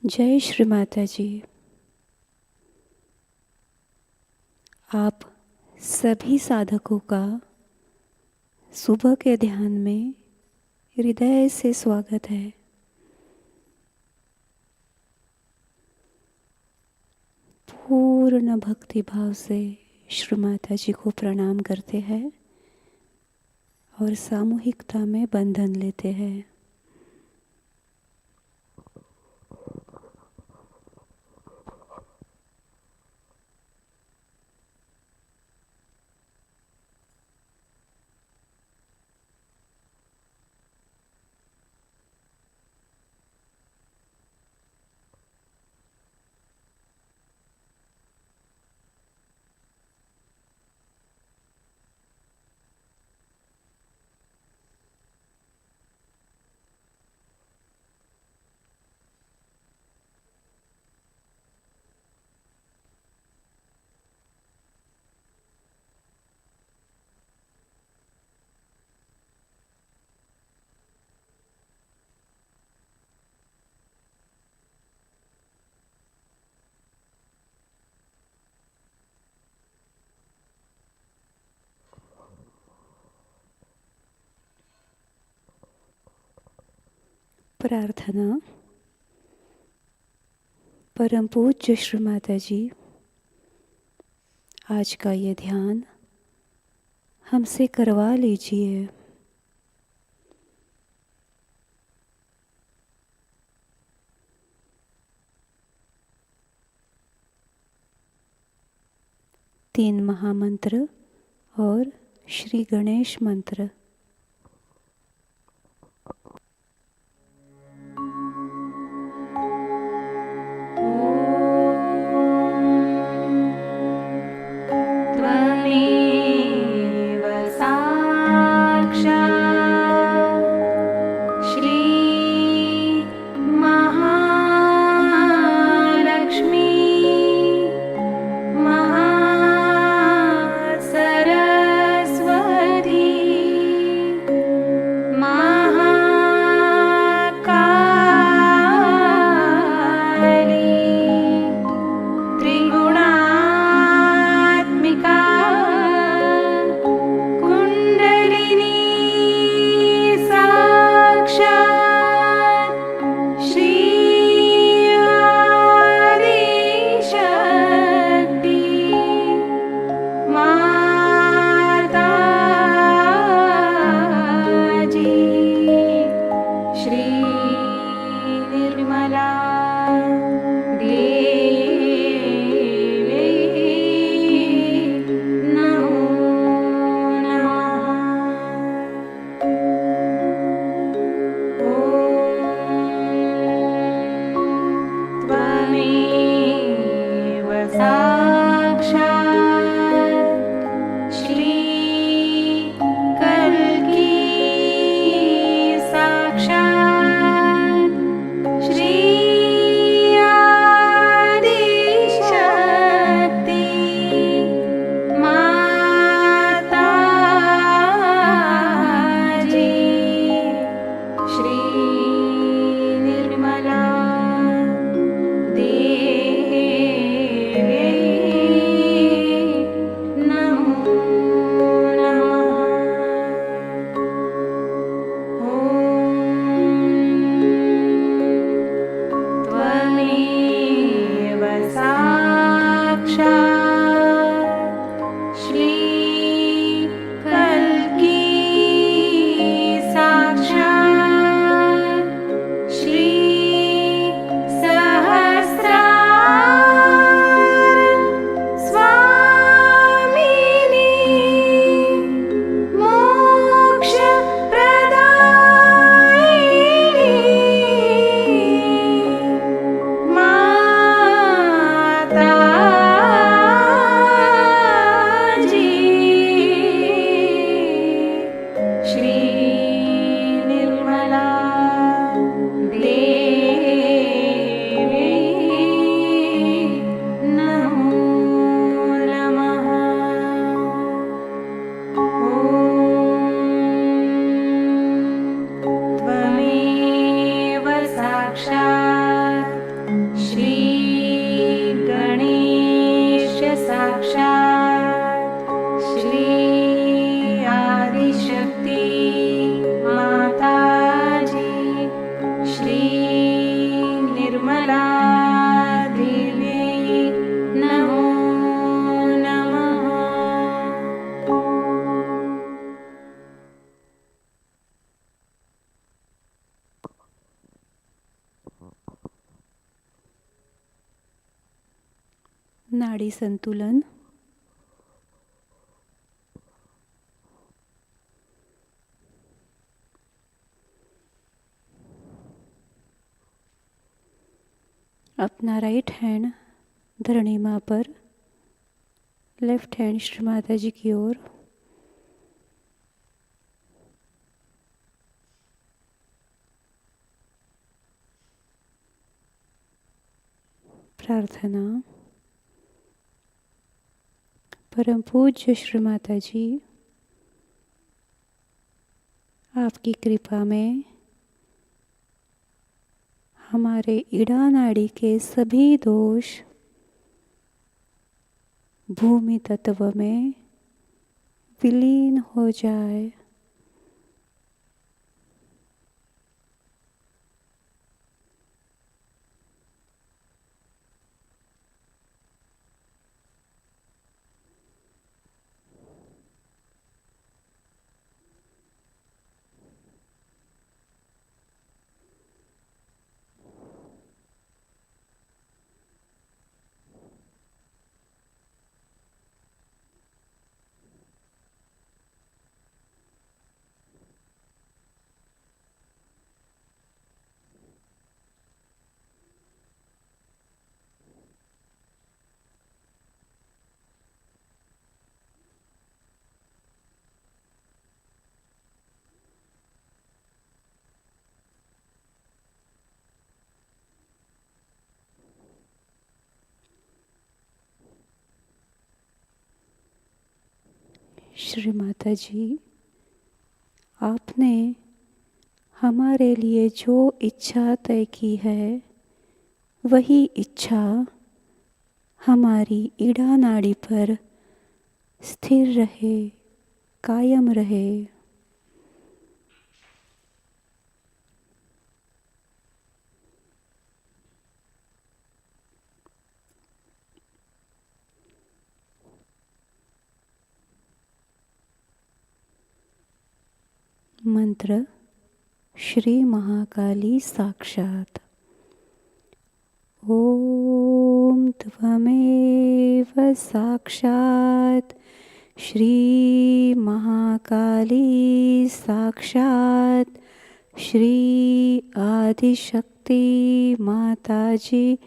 जय श्री माताजी। आप सभी साधकों का सुबह के ध्यान में हृदय से स्वागत है। पूर्ण भक्ति भाव से श्री माताजी को प्रणाम करते हैं और सामूहिकता में बंधन लेते हैं। प्रार्थना। परम पूज्य श्री माताजी, आज का ये ध्यान हमसे करवा लीजिए। तीन महामंत्र और श्री गणेश मंत्र। नाड़ी संतुलन, अपना राइट हैंड धरणी माँ पर, लेफ्ट हैंड श्री माता जी की ओर। प्रार्थना। परम पूज्य श्री माता जी, आपकी कृपा में हमारे इड़ा नाड़ी के सभी दोष भूमि तत्व में विलीन हो जाए। श्री माता जी, आपने हमारे लिए जो इच्छा तय की है, वही इच्छा हमारी इड़ा नाड़ी पर स्थिर रहे, कायम रहे। मंत्र श्री महाकाली साक्षात। ओम त्वमेव साक्षात श्री महाकाली साक्षात श्री आदिशक्ति माताजी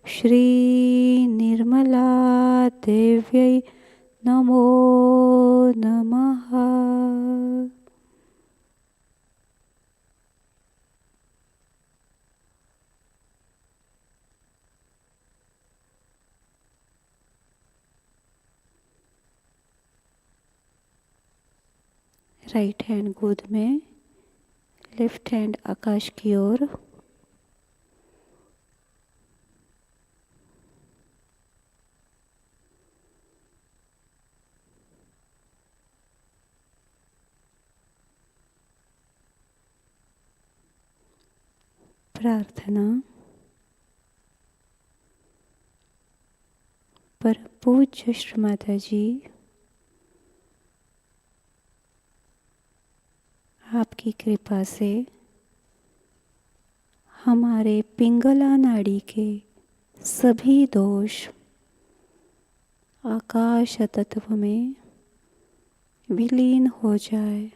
श्री निर्मला देव्यै नमो नमः। राइट हैंड गोद में, लेफ्ट हैंड आकाश की ओर। प्रार्थना। परम पूज्य श्री माता जी, आपकी कृपा से हमारे पिंगला नाड़ी के सभी दोष आकाश तत्व में विलीन हो जाए।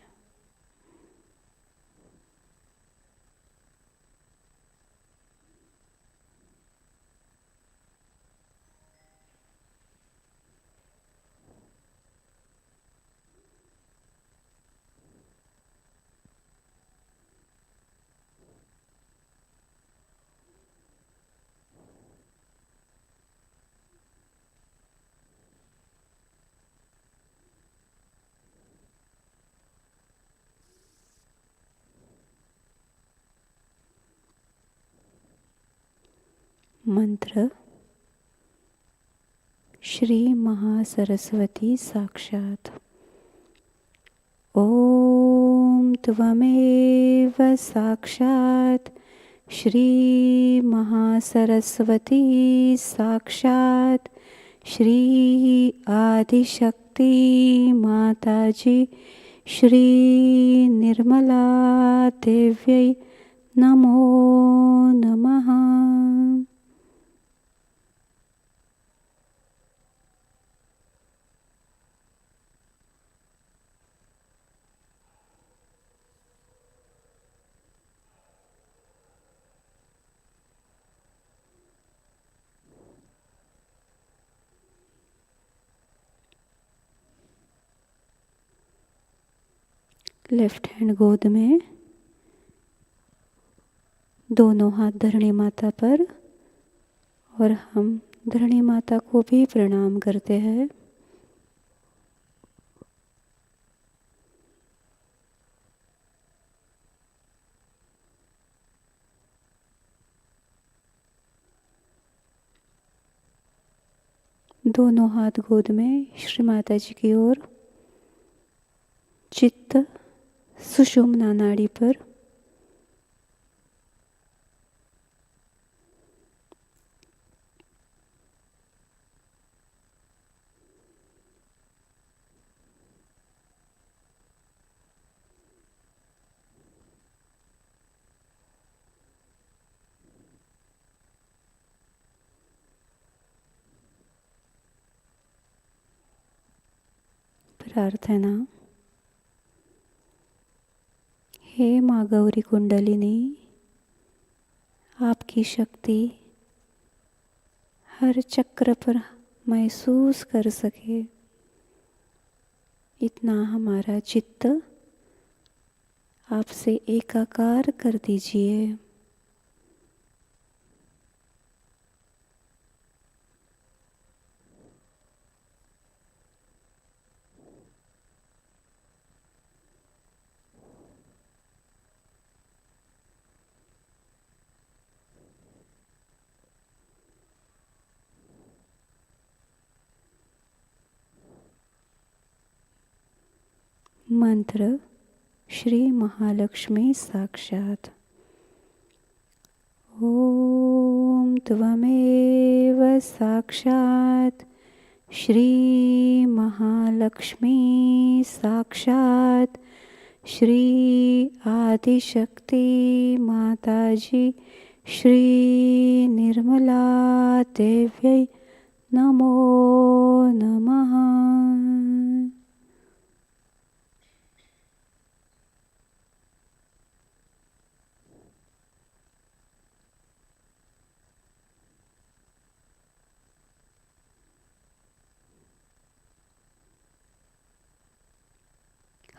मंत्र श्री महासरस्वती साक्षात। ओम त्वमेव साक्षात श्री महासरस्वती साक्षात श्री आदिशक्ति माताजी श्री निर्मला देव्यै नमो नमः। लेफ्ट हैंड गोद में, दोनों हाथ धरणी माता पर, और हम धरणी माता को भी प्रणाम करते हैं। दोनों हाथ गोद में श्री माता जी की ओर, चित्त सुषुम्ना नाड़ी पर। प्रार्थना। हे माँ गौरी कुंडलिनी, आपकी शक्ति हर चक्र पर महसूस कर सके, इतना हमारा चित्त आपसे एकाकार कर दीजिए। मंत्र श्री महालक्ष्मी साक्षात। ओम त्वमेव साक्षात श्री महालक्ष्मी साक्षात श्री आदिशक्ति माताजी श्री निर्मला देव्यै नमो नमः।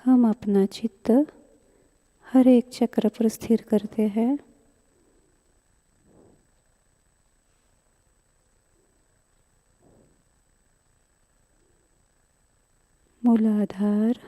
हम अपना चित्त हर एक चक्र पर स्थिर करते हैं। मूलाधार,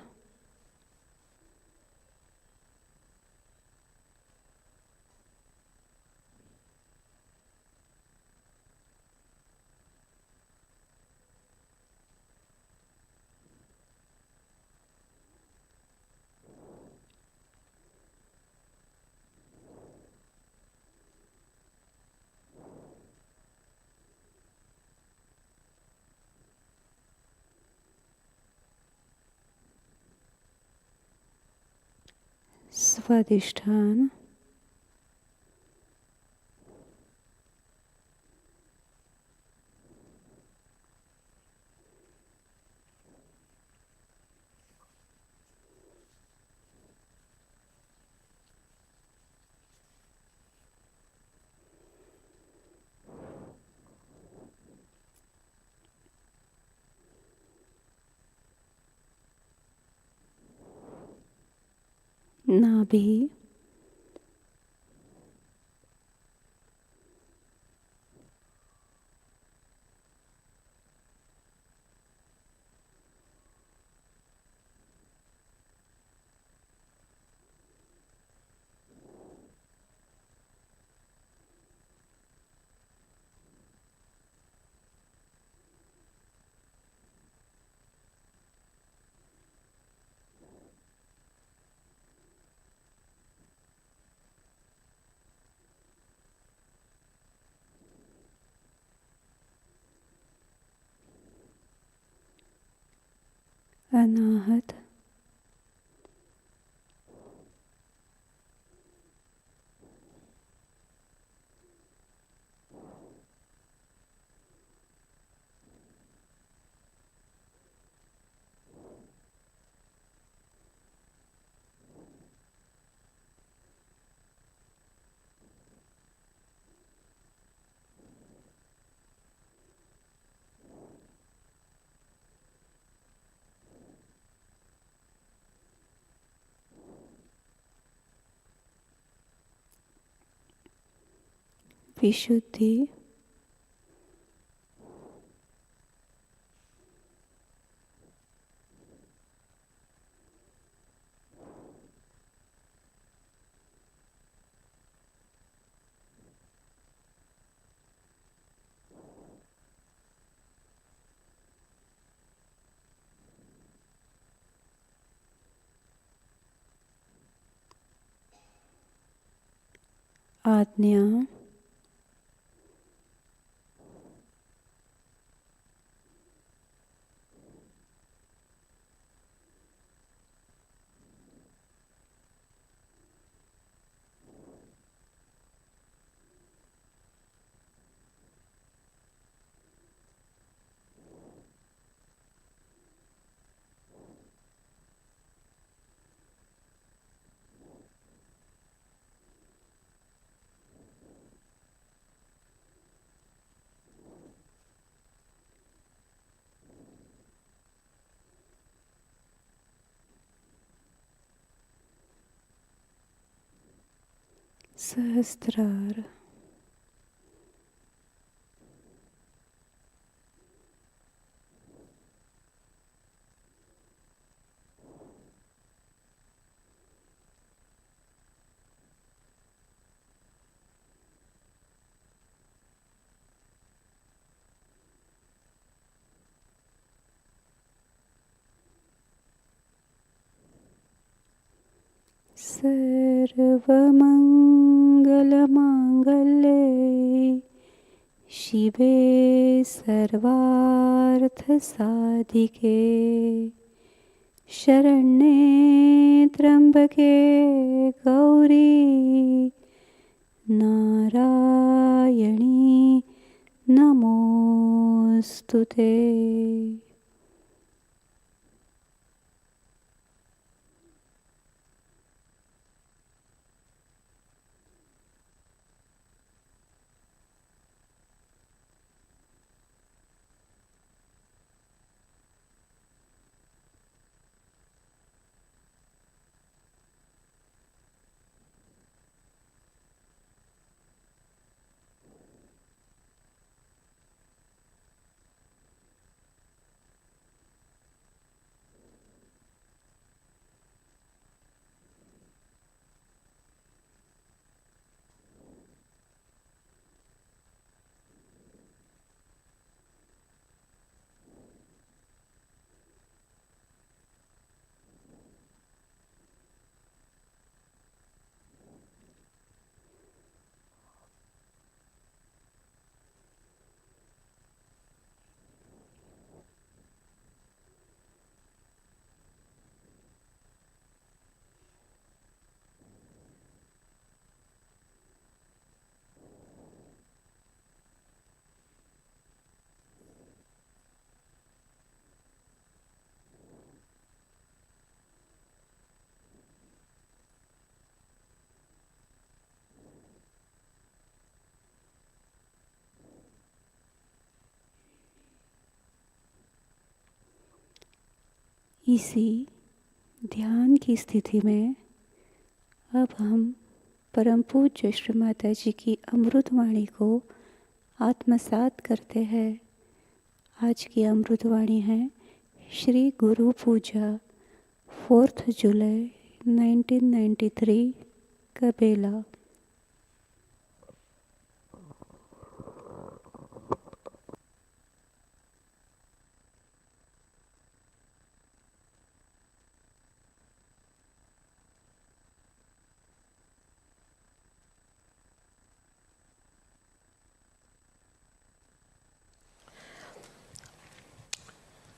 स्वादिष्ठान, नाभि, अनाहत, विशुद्धि, आज्ञा, सहस्त्रार, सर्वमंगलमांगल्ये शिवे सर्वार्थसाधिके शरण्ये त्र्यंबके गौरी नारायणी नमोस्तुते। इसी ध्यान की स्थिति में अब हम परम पूज्य श्री माताजी की अमृतवाणी को आत्मसात करते हैं। आज की अमृतवाणी है श्री गुरु पूजा 4 जुलाई 1993 कबेला।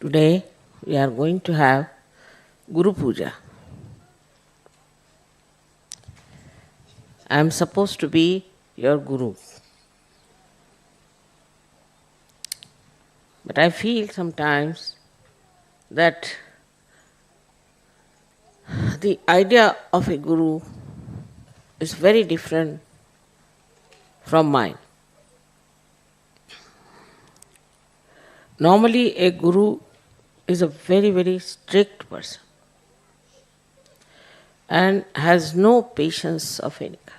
Today we are going to have Guru Puja. I am supposed to be your Guru. But I feel sometimes that the idea of a Guru is very different from mine. Normally a Guru is a very, very strict person and has no patience of any kind.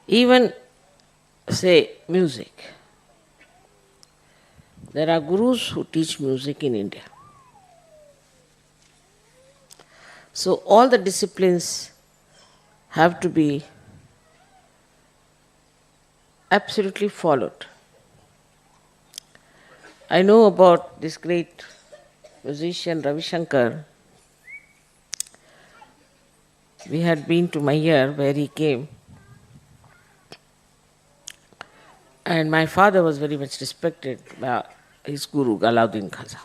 Even, say, music. There are gurus who teach music in India. So all the disciplines have to be absolutely followed. I know about this great musician Ravi Shankar. We had been to Mayur where he came, and my father was very much respected by his guru Alauddin Khaza.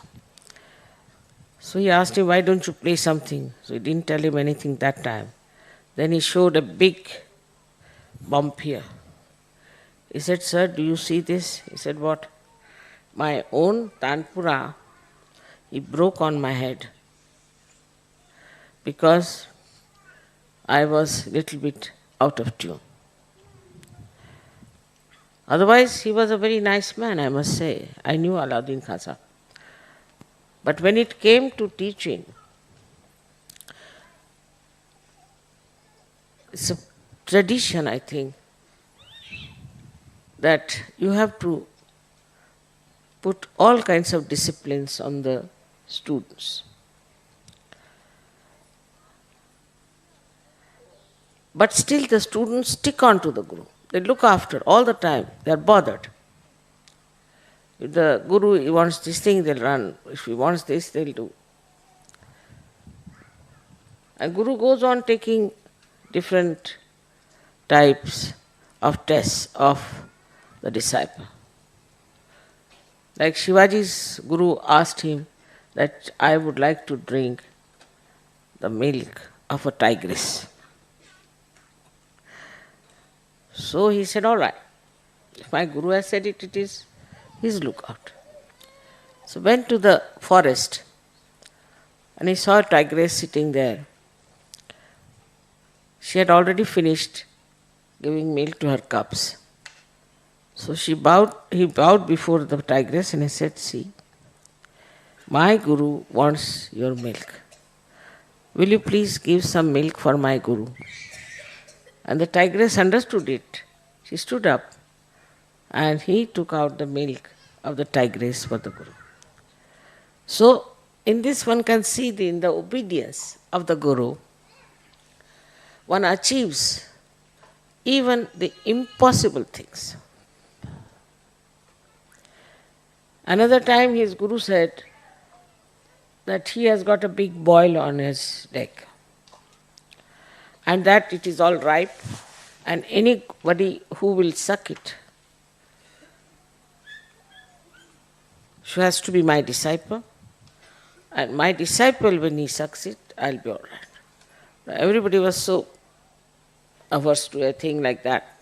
So he asked him, why don't you play something? So he didn't tell him anything that time. Then he showed a big bump here. He said, sir, do you see this? He said, what? My own Tanpura, he broke on my head because I was a little bit out of tune. Otherwise, he was a very nice man, I must say. I knew Alauddin Khaza. But when it came to teaching, it's a tradition, I think, that you have to put all kinds of disciplines on the students. But still the students stick on to the guru. They look after all the time. They are bothered. If the guru he wants this thing, they'll run. If he wants this, they'll do. And guru goes on taking different types of tests of the disciple. Like Shivaji's guru asked him that I would like to drink the milk of a tigress. So he said, all right, if my guru has said it, it is his lookout. So went to the forest and he saw a tigress sitting there. She had already finished giving milk to her cubs. So he bowed before the tigress and he said, see, my guru wants your milk. Will you please give some milk for my guru? And the tigress understood it. She stood up and he took out the milk of the tigress for the guru. So, in this one can see in the obedience of the guru, one achieves even the impossible things. Another time his guru said that he has got a big boil on his leg and that it is all ripe and anybody who will suck it has to be my disciple, and my disciple when he sucks it, I'll be all right. Everybody was so averse to a thing like that.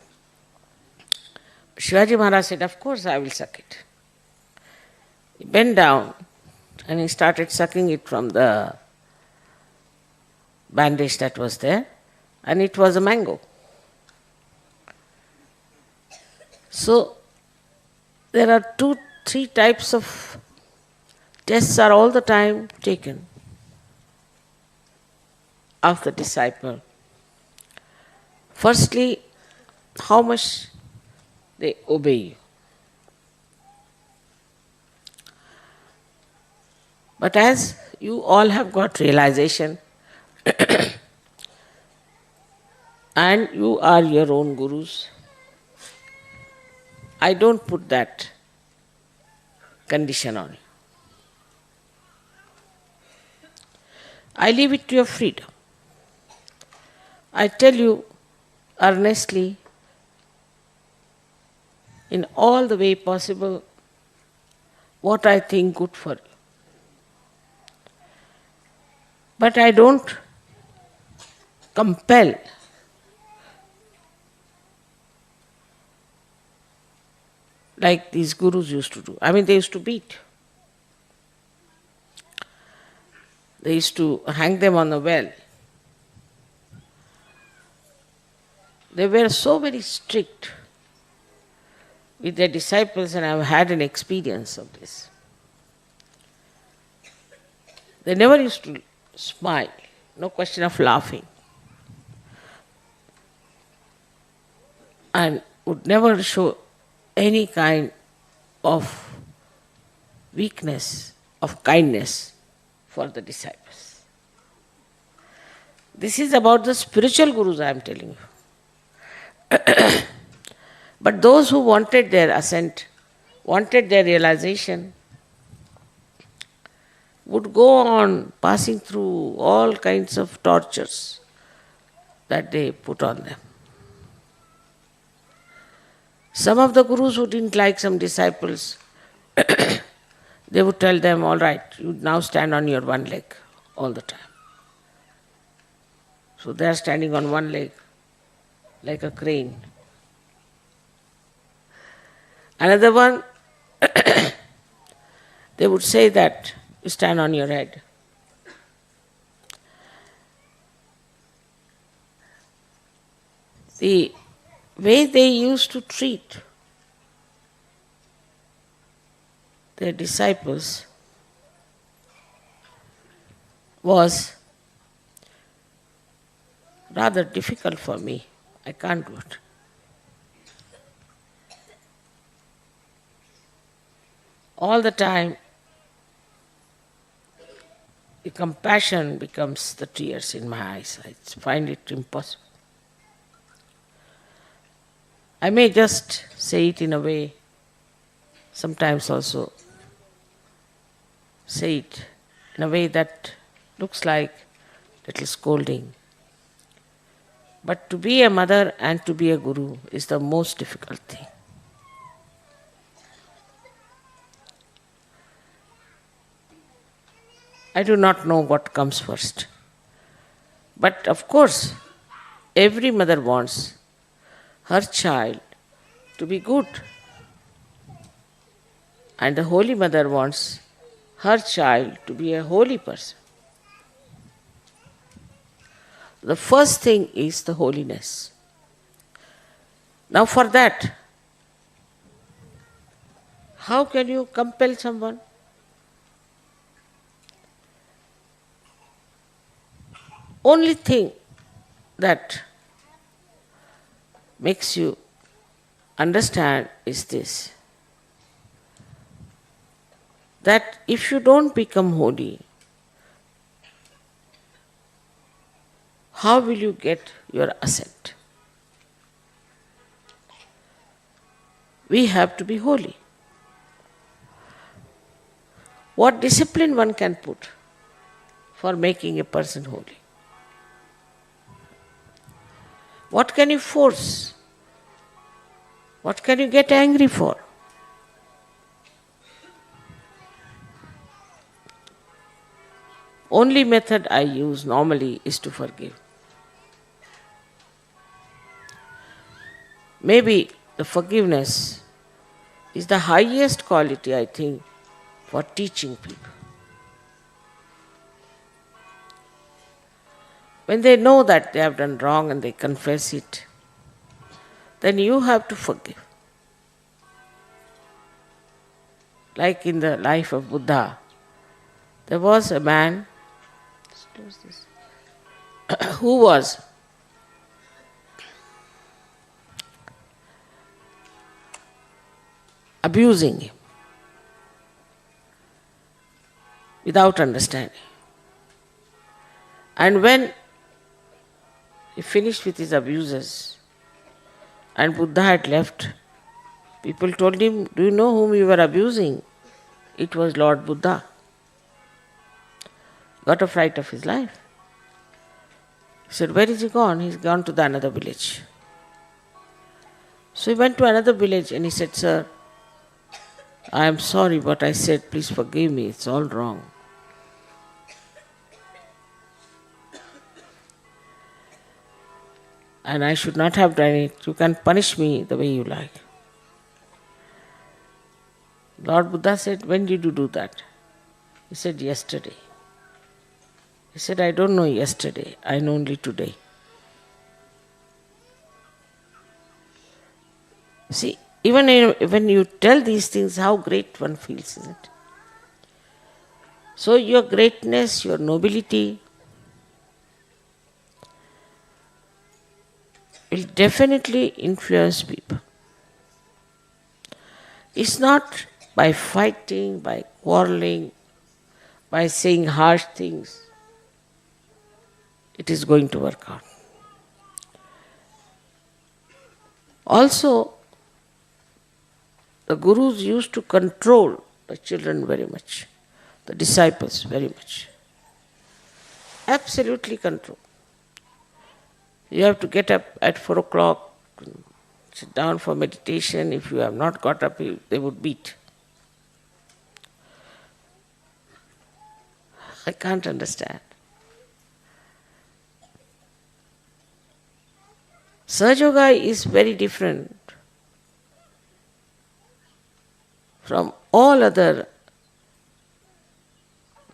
Shivaji Maharaj said, of course I will suck it. He bent down and he started sucking it from the bandage that was there, and it was a mango. So there are 2-3 types of tests are all the time taken of the disciple. Firstly, how much they obey you. But as you all have got realization and you are your own gurus, I don't put that condition on you. I leave it to your freedom. I tell you earnestly, in all the way possible, what I think good for you. But I don't compel. Like these gurus used to do. I mean, they used to beat. They used to hang them on the well. They were so very strict with their disciples, and I've had an experience of this. They never used to smile, no question of laughing. and would never show any kind of weakness, of kindness for the disciples. This is about the spiritual gurus I am telling you. But those who wanted their ascent, wanted their realization, would go on passing through all kinds of tortures that they put on them. Some of the gurus who didn't like some disciples, they would tell them, all right, you now stand on your one leg all the time. So they are standing on one leg like a crane. Another one, they would say that you stand on your head. The way they used to treat their disciples was rather difficult for me. I can't do it. All the time, the compassion becomes the tears in my eyes. I find it impossible. I may just say it in a way, sometimes also say it in a way that looks like little scolding. But to be a mother and to be a guru is the most difficult thing. I do not know what comes first. But of course, every mother wants her child to be good. And the Holy Mother wants her child to be a holy person. The first thing is the holiness. Now for that, how can you compel someone? Only thing that makes you understand is this, that if you don't become holy, how will you get your ascent? We have to be holy. What discipline one can put for making a person holy? What can you force? What can you get angry for? Only method I use normally is to forgive. Maybe the forgiveness is the highest quality, I think, for teaching people. When they know that they have done wrong and they confess it, then you have to forgive. Like in the life of Buddha, there was a man who was abusing him without understanding. And when he finished with his abuses and Buddha had left, people told him, do you know whom you were abusing? It was Lord Buddha. Got a fright of his life. He said, where is he gone? He's gone to the another village. So he went to another village and he said, sir, I am sorry what I said, please forgive me, it's all wrong. And I should not have done it. You can punish me the way you like. Lord Buddha said, when did you do that? He said, yesterday. He said, I don't know yesterday, I know only today. See, even when you tell these things, how great one feels, isn't it? So your greatness, your nobility, will definitely influence people. It's not by fighting, by quarreling, by saying harsh things, it is going to work out. Also, the gurus used to control the children very much, the disciples very much. Absolutely control. You have to get up at 4 o'clock, sit down for meditation. If you have not got up, they would beat. I can't understand. Sahajayoga is very different from all other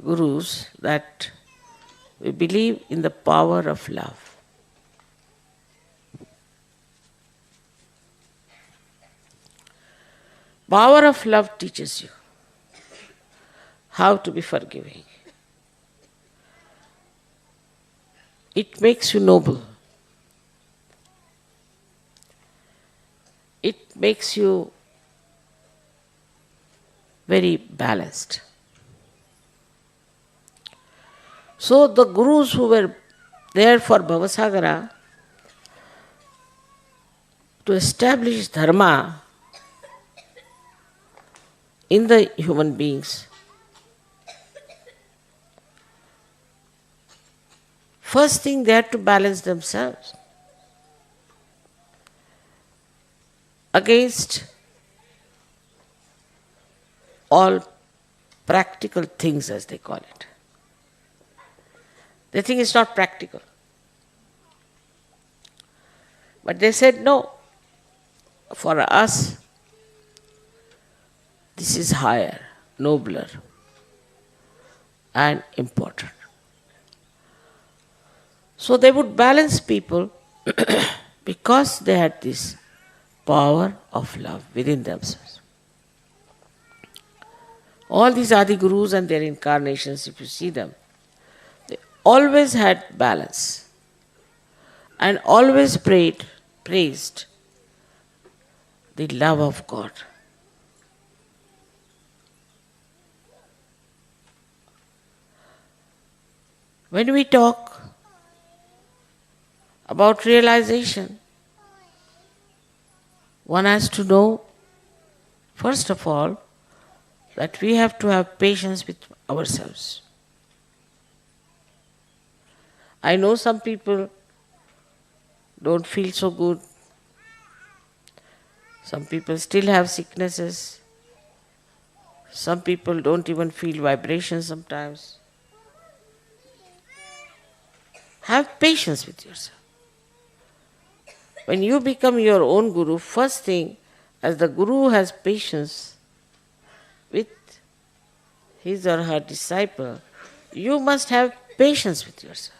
gurus, that we believe in the power of love. Power of love teaches you how to be forgiving. It makes you noble. It makes you very balanced. So the gurus who were there for Bhavasagara to establish dharma in the human beings, first thing they had to balance themselves against all practical things, as they call it. They think it's not practical. But they said, no, for us, this is higher, nobler, and important. So they would balance people because they had this power of love within themselves. All these Adi Gurus and their incarnations, if you see them, they always had balance and always praised the love of God. When we talk about realization, one has to know, first of all, that we have to have patience with ourselves. I know some people don't feel so good. Some people still have sicknesses. Some people don't even feel vibrations sometimes. Have patience with yourself. When you become your own guru, first thing, as the guru has patience with his or her disciple, you must have patience with yourself.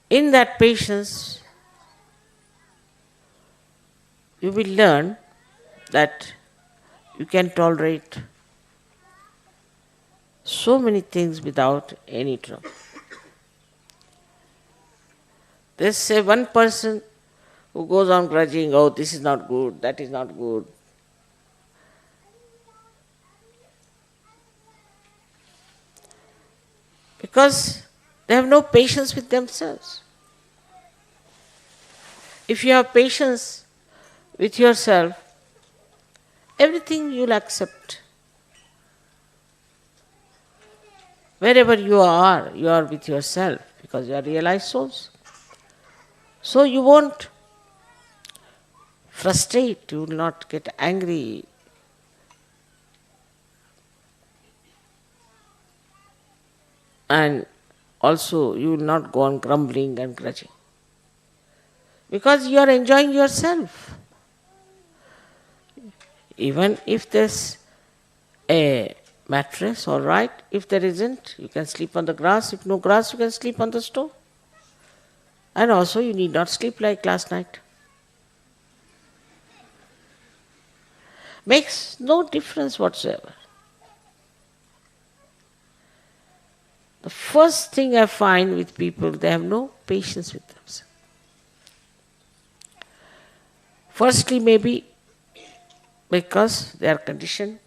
In that patience, you will learn that you can tolerate so many things without any trouble. There's say one person who goes on grudging, oh, this is not good, that is not good. Because they have no patience with themselves. If you have patience with yourself, everything you'll accept. Wherever you are with yourself, because you are realized souls. So you won't frustrate, you will not get angry. And also you will not go on grumbling and grudging. Because you are enjoying yourself. Even if there's a mattress, all right. If there isn't, you can sleep on the grass. If no grass, you can sleep on the stove. And also you need not sleep like last night. Makes no difference whatsoever. The first thing I find with people, they have no patience with themselves. Firstly, maybe because they are conditioned.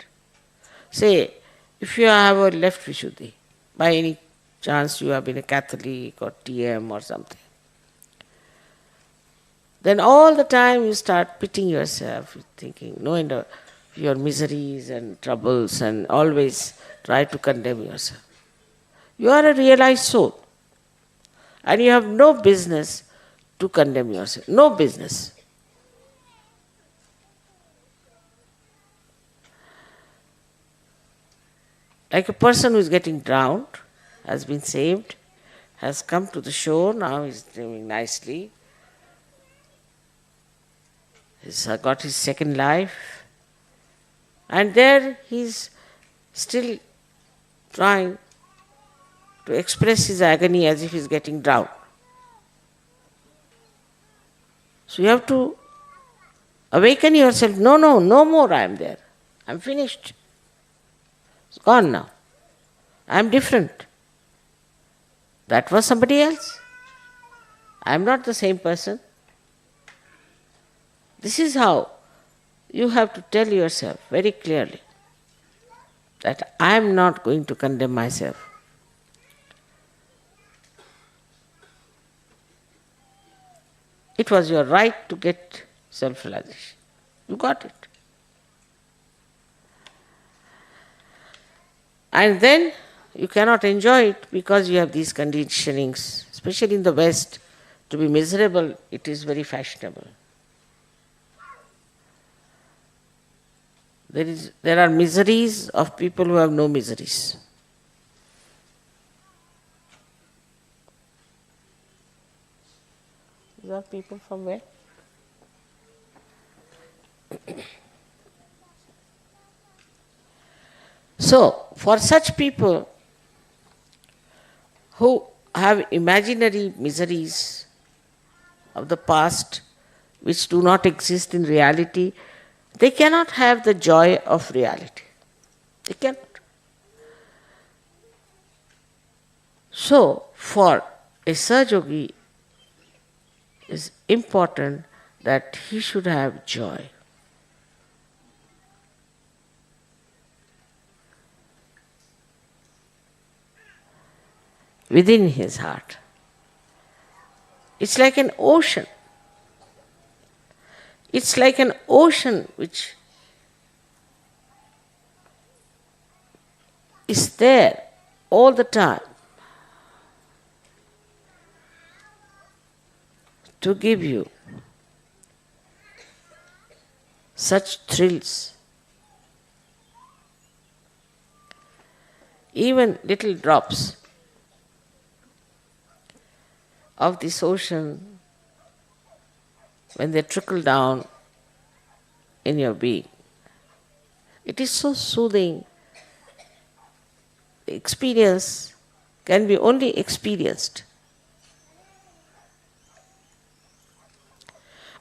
Say, if you have a left Vishuddhi, by any chance you have been a Catholic or TM or something, then all the time you start pitying yourself, thinking no end of your miseries and troubles, and always try to condemn yourself. You are a realized soul, and you have no business to condemn yourself. No business. Like a person who is getting drowned, has been saved, has come to the shore, now he's living nicely, he's got his second life, and there he's still trying to express his agony as if he's getting drowned. So you have to awaken yourself. No, no, no more I am there. I'm finished. It's gone now. I'm different. That was somebody else. I'm not the same person. This is how you have to tell yourself very clearly that I am not going to condemn myself. It was your right to get self-realization. You got it. And then you cannot enjoy it because you have these conditionings, especially in the West. To be miserable, it is very fashionable. There are miseries of people who have no miseries. These are people from where? So, for such people who have imaginary miseries of the past which do not exist in reality, they cannot have the joy of reality. They cannot. So, for a Sahajayogi, it is important that he should have joy. Within his heart. It's like an ocean. It's like an ocean which is there all the time to give you such thrills. Even little drops of this ocean, when they trickle down in your being, it is so soothing. The experience can be only experienced.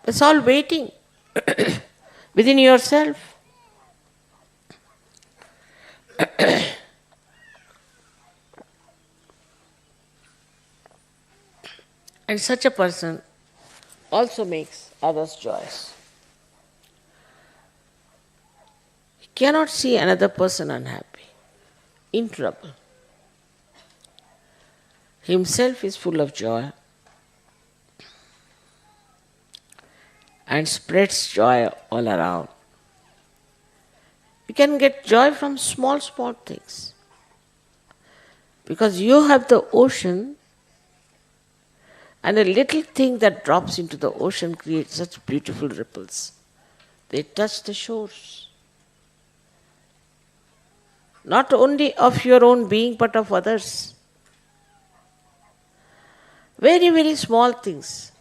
It's all waiting within yourself. And such a person also makes others joyous. He cannot see another person unhappy, in trouble. Himself is full of joy and spreads joy all around. You can get joy from small, small things. Because you have the ocean, and a little thing that drops into the ocean creates such beautiful ripples. They touch the shores. Not only of your own being, but of others. Very, very small things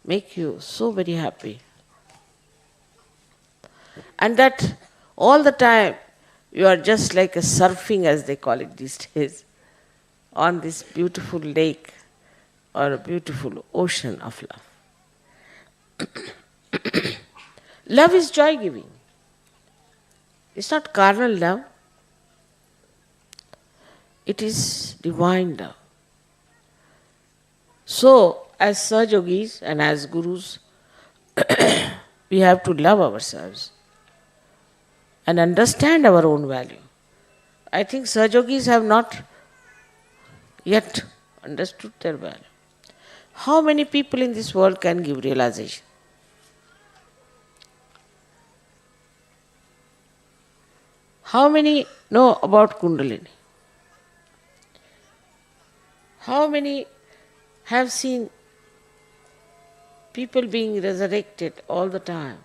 make you so very happy. And that all the time you are just like a surfing, as they call it these days, on this beautiful lake or a beautiful ocean of love. Love is joy-giving. It's not carnal love. It is divine love. So, as Sahajogis and as Gurus, we have to love ourselves and understand our own value. I think Sahajogis have not yet understood their value. How many people in this world can give realization? How many know about Kundalini? How many have seen people being resurrected all the time?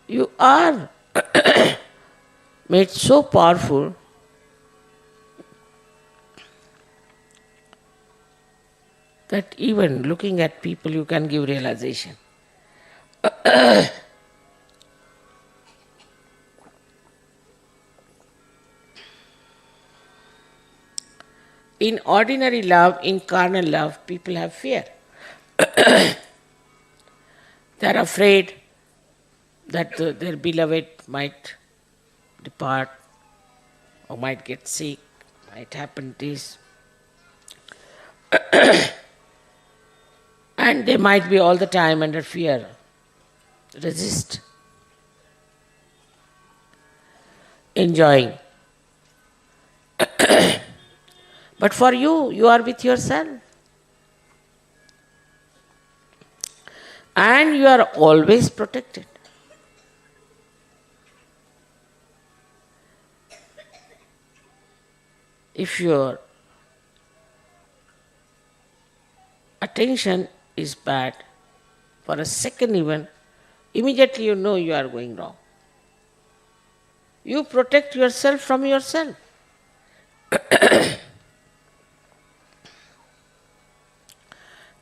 You are made so powerful that even looking at people you can give realization. In ordinary love, in carnal love, people have fear. They are afraid that their beloved might depart or might get sick, might happen this. And they might be all the time under fear. Resist. Enjoying. But for you, you are with yourself. And you are always protected. If your attention is bad, for a second even, immediately you know you are going wrong. You protect yourself from yourself.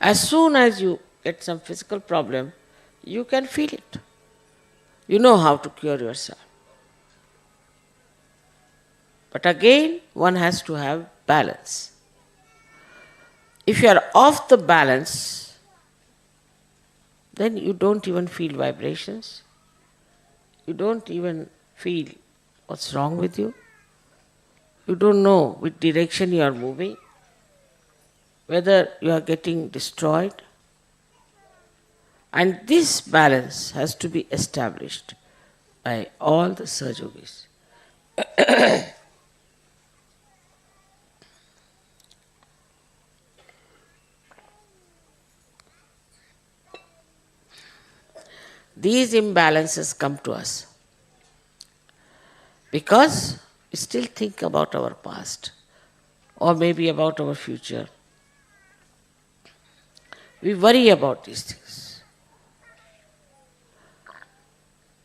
As soon as you get some physical problem, you can feel it. You know how to cure yourself. But again, one has to have balance. If you are off the balance, then you don't even feel vibrations. You don't even feel what's wrong with you. You don't know which direction you are moving, whether you are getting destroyed. And this balance has to be established by all the Sahajogis. These imbalances come to us because we still think about our past or maybe about our future. We worry about these things.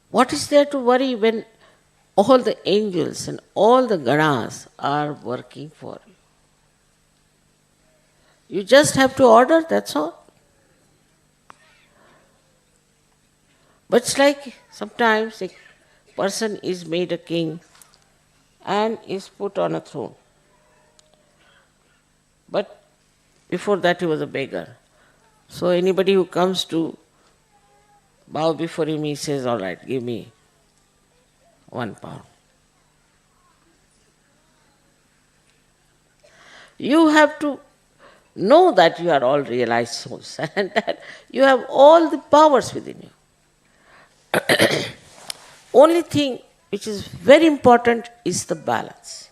What is there to worry when all the angels and all the ganas are working for you? You just have to order, that's all. But it's like sometimes a person is made a king and is put on a throne. But before that he was a beggar. So anybody who comes to bow before him, he says, all right, give me £1. You have to know that you are all realized souls and that you have all the powers within you. Only thing which is very important is the balance.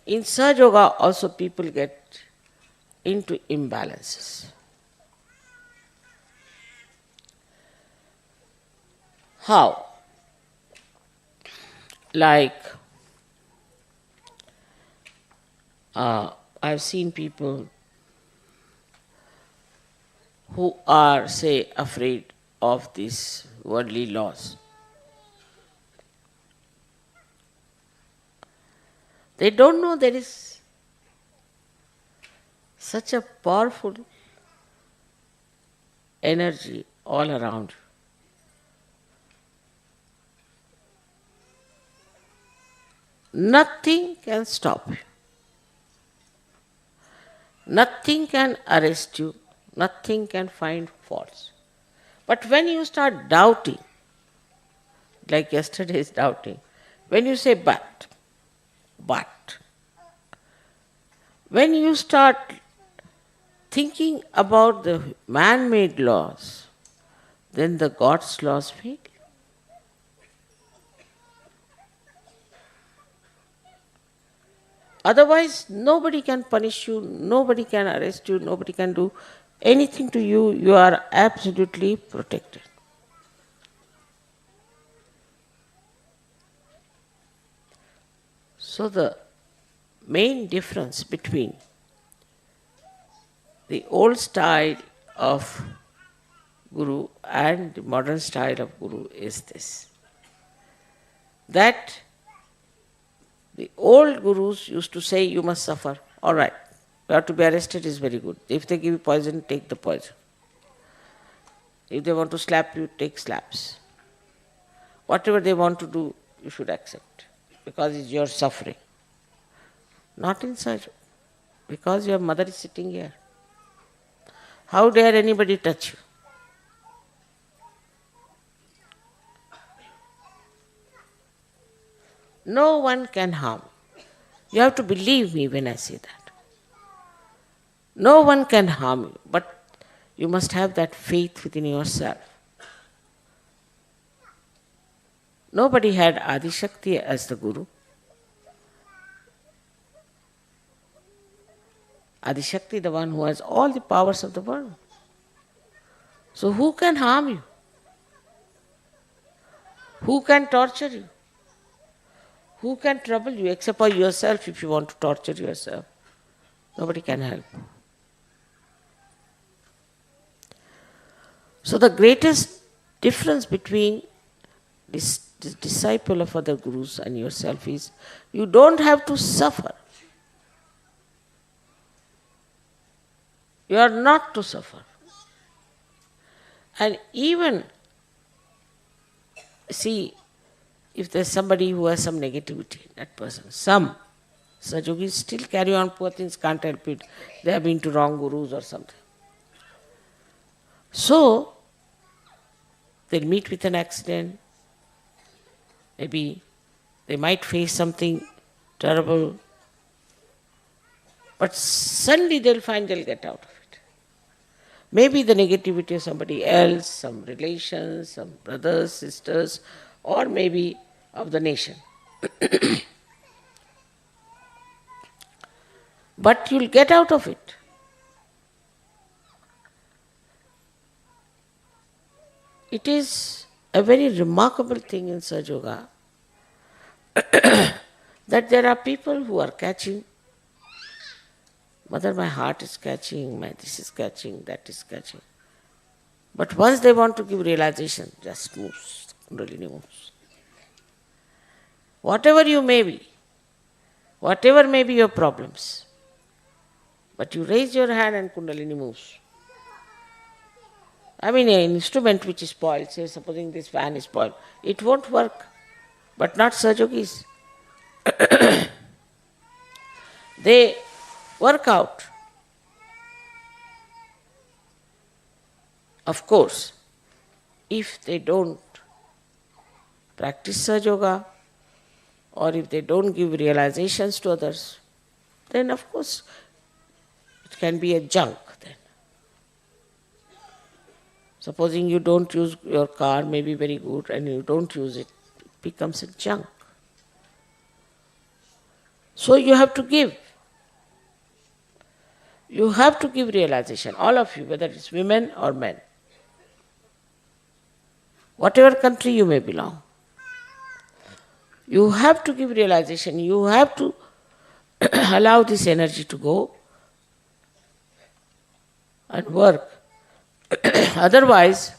In Sahajayoga also people get into imbalances. How? Like, I've seen people who are, say, afraid of these worldly laws. They don't know there is such a powerful energy all around you. Nothing can stop you. Nothing can arrest you. Nothing can find faults. But when you start doubting, like yesterday's doubting. When you say but, when you start thinking about the man-made laws, then the God's laws fail. Otherwise, nobody can punish you, nobody can arrest you, nobody can do anything to you. You are absolutely protected. So the main difference between the old style of Guru and the modern style of Guru is this, that the old Gurus used to say you must suffer. All right, you have to be arrested is very good. If they give you poison, take the poison. If they want to slap you, take slaps. Whatever they want to do, you should accept, because it's your suffering. Not inside, because your mother is sitting here. How dare anybody touch you? No one can harm. You have to believe me when I say that. No one can harm you, but you must have that faith within yourself. Nobody had Adi Shakti as the Guru. Adi Shakti, the one who has all the powers of the world. So who can harm you? Who can torture you? Who can trouble you except for yourself if you want to torture yourself? Nobody can help. So the greatest difference between this disciple of other gurus and yourself is you don't have to suffer. You are not to suffer. And even, see, if there's somebody who has some negativity, that person, some Sajogis still carry on, poor things, can't help it. They have been to wrong gurus or something. So, they'll meet with an accident, maybe they might face something terrible, but suddenly they'll find they'll get out of it. Maybe the negativity of somebody else, some relations, some brothers, sisters, or maybe of the nation. But you'll get out of it. It is a very remarkable thing in Sahajayoga that there are people who are catching, Mother, my heart is catching, this is catching, that is catching. But once they want to give realization, just moves, Kundalini moves. Whatever you may be, whatever may be your problems, but you raise your hand and Kundalini moves. I mean, an instrument which is spoiled, say supposing this fan is spoiled, it won't work. But not Sahajogis. They work out. Of course, if they don't practice Sahajayoga, or if they don't give realizations to others, then of course it can be a junk then. Supposing you don't use your car, may be very good, and you don't use it, it becomes a junk. So you have to give. You have to give realization, all of you, whether it's women or men. Whatever country you may belong. You have to give realization, you have to allow this energy to go and work. Otherwise,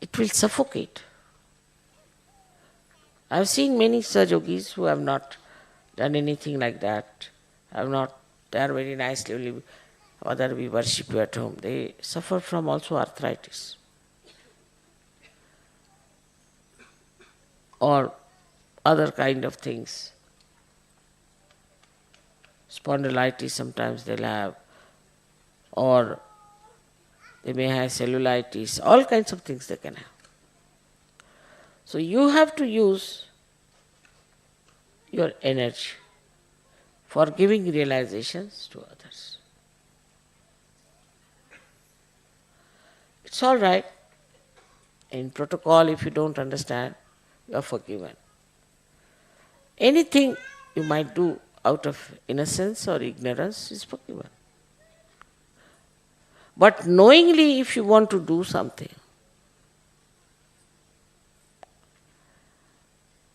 it will suffocate. I have seen many Sahajogis who have not done anything like that, they are very nicely, only whether we worship you at home, they suffer from also arthritis or other kind of things. Spondylitis sometimes they'll have, or They may have cellulitis, all kinds of things they can have. So you have to use your energy for giving realizations to others. It's all right. In protocol, if you don't understand, you are forgiven. Anything you might do out of innocence or ignorance is forgiven. But knowingly, if you want to do something,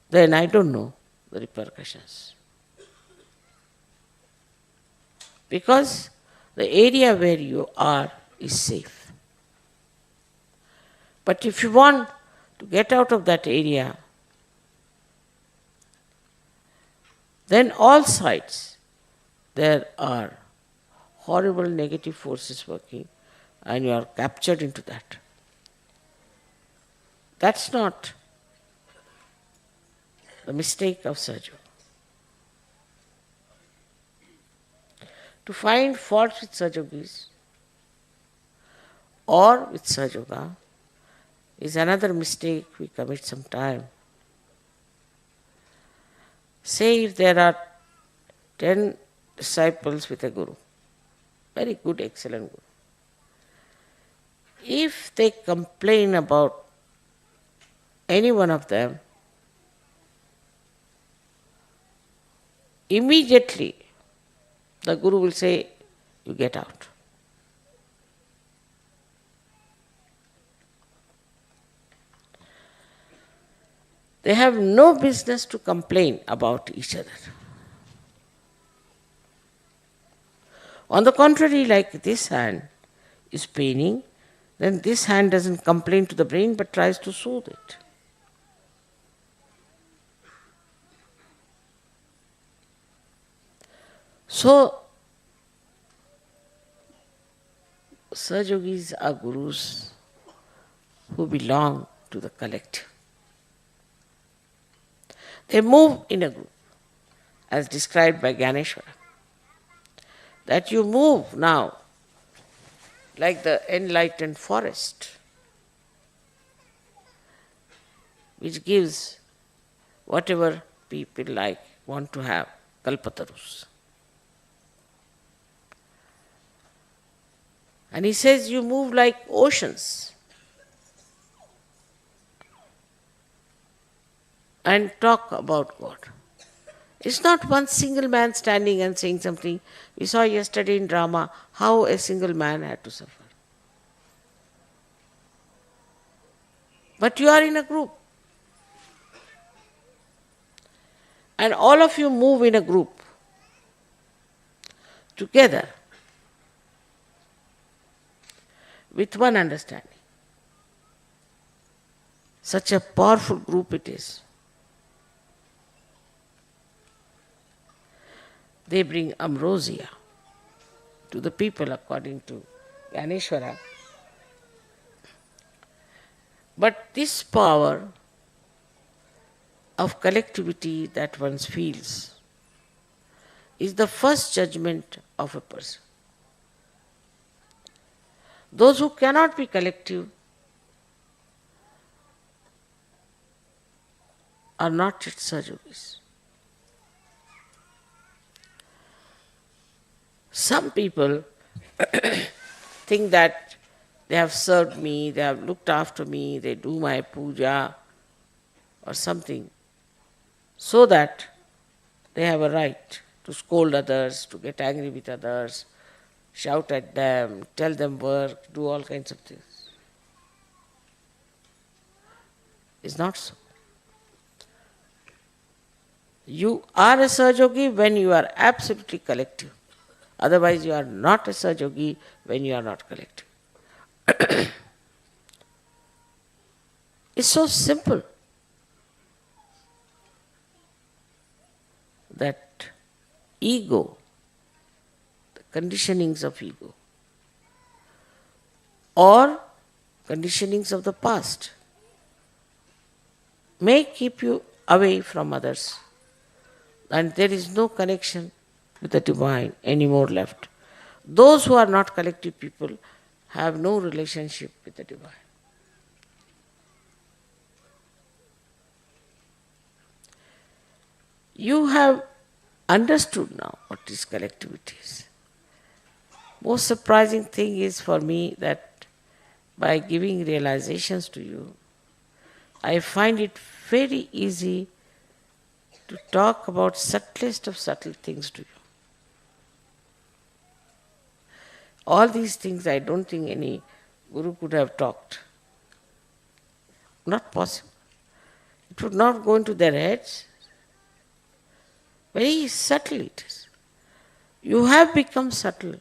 then I don't know the repercussions. Because the area where you are is safe. But if you want to get out of that area, then all sides there are horrible negative forces working and you are captured into that. That's not the mistake of Sahajayoga. To find fault with Sahajogis or with Sahajayoga is another mistake we commit sometime. Say if there are 10 disciples with a guru, very good, excellent guru. If they complain about any one of them, immediately the guru will say, you get out. They have no business to complain about each other. On the contrary, like this hand is paining, then this hand doesn't complain to the brain but tries to soothe it. So, Sahajogis are gurus who belong to the collective. They move in a group, as described by Gyaneshwara. That you move now like the enlightened forest, which gives whatever people like, want to have, kalpatarus. And he says you move like oceans and talk about God. It's not one single man standing and saying something. We saw yesterday in drama how a single man had to suffer. But you are in a group. And all of you move in a group together with one understanding. Such a powerful group it is. They bring ambrosia to the people according to Gyaneshwara. But this power of collectivity that one feels is the first judgment of a person. Those who cannot be collective are not yet Sahajogis. Some people think that they have served me, they have looked after me, they do my puja or something, so that they have a right to scold others, to get angry with others, shout at them, tell them work, do all kinds of things. It's not so. You are a Sahajogi when you are absolutely collective. Otherwise you are not a Sahajogi when you are not collective. It's so simple that ego, the conditionings of ego, or conditionings of the past may keep you away from others, and there is no connection with the divine anymore left. Those who are not collective people have no relationship with the divine. You have understood now what is collectivity is. Most surprising thing is for me that by giving realizations to you, I find it very easy to talk about subtlest of subtle things to you. All these things I don't think any guru could have talked. Not possible. It would not go into their heads. Very subtle it is. You have become subtle.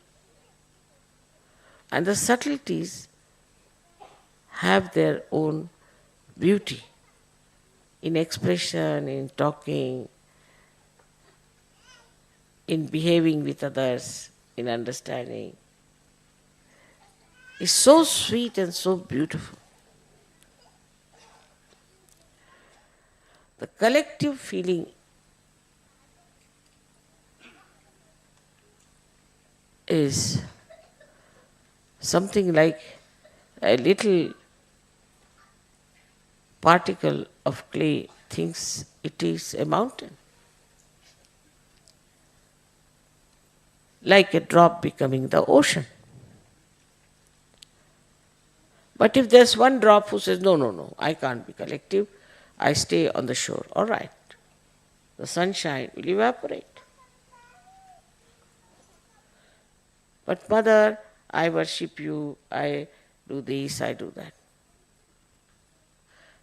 And the subtleties have their own beauty in expression, in talking, in behaving with others, in understanding. It's so sweet and so beautiful. The collective feeling is something like a little particle of clay thinks it is a mountain. Like a drop becoming the ocean. But if there's one drop who says, no, no, no, I can't be collective, I stay on the shore, all right. The sunshine will evaporate. But Mother, I worship you, I do this, I do that.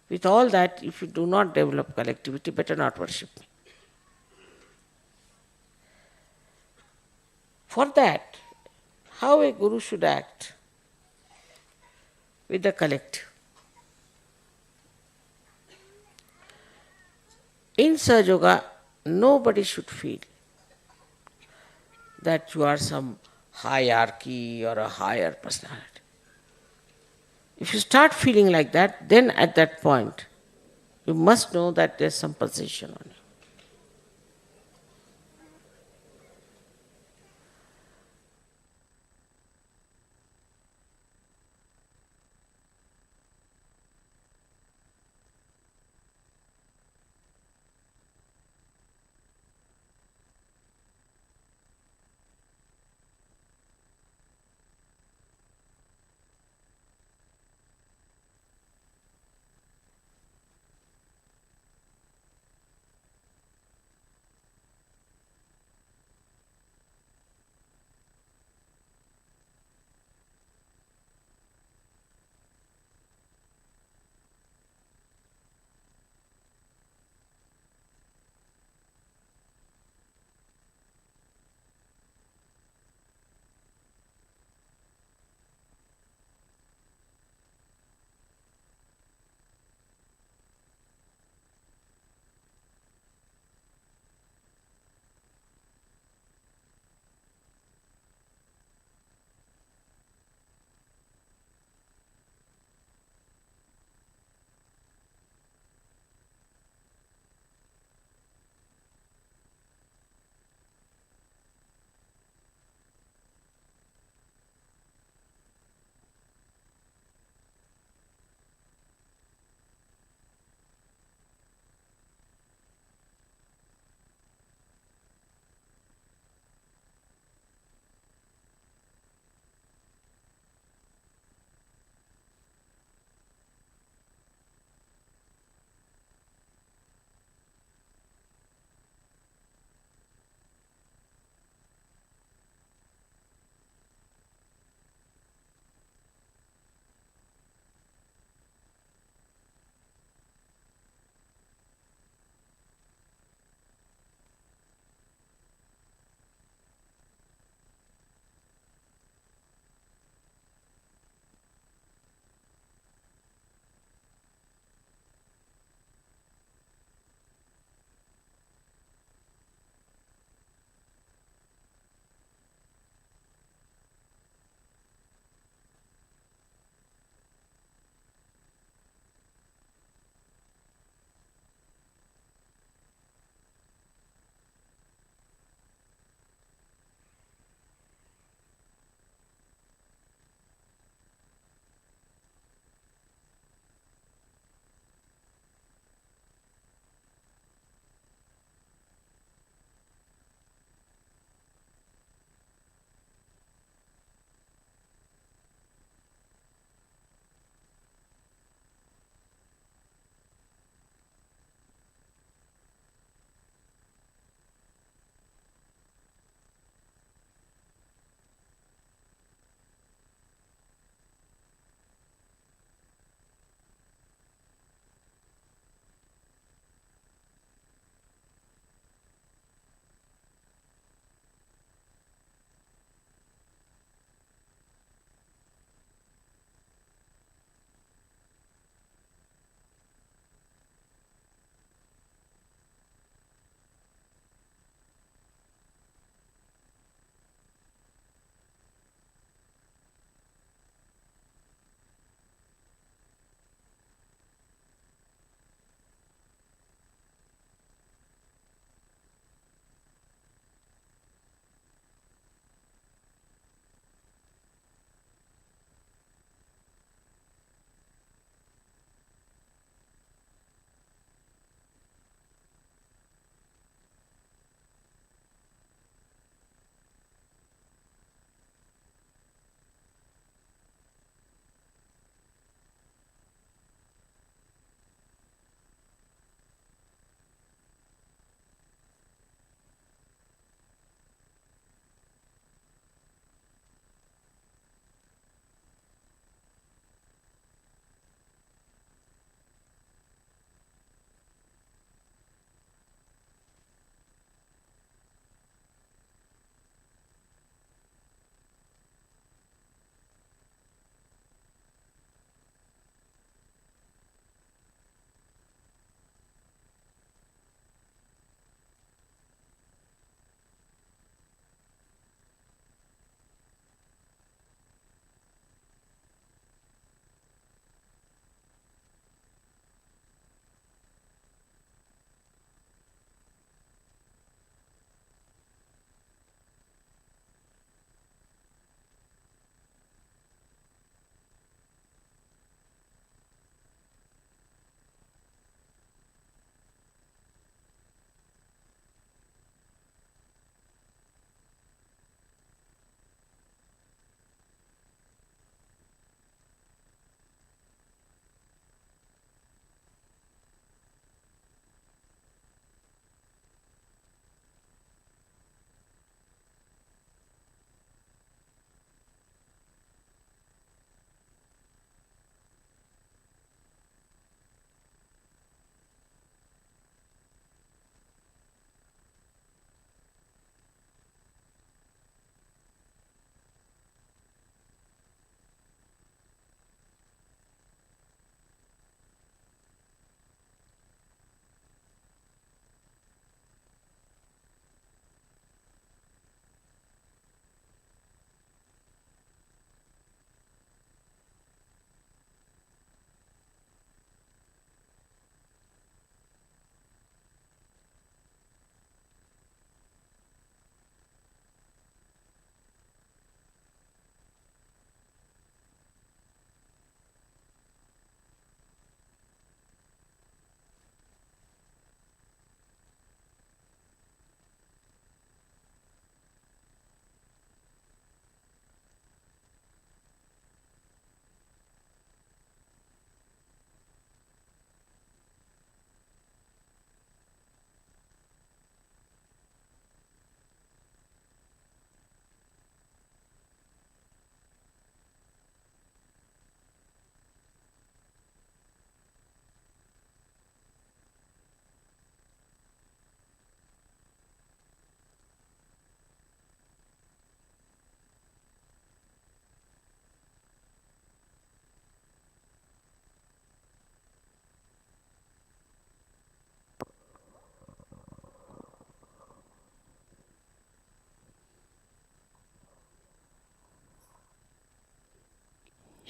With all that, if you do not develop collectivity, better not worship me. For that, how a guru should act with the collective. In Sahajayoga, nobody should feel that you are some hierarchy or a higher personality. If you start feeling like that, then at that point, you must know that there's some position on you.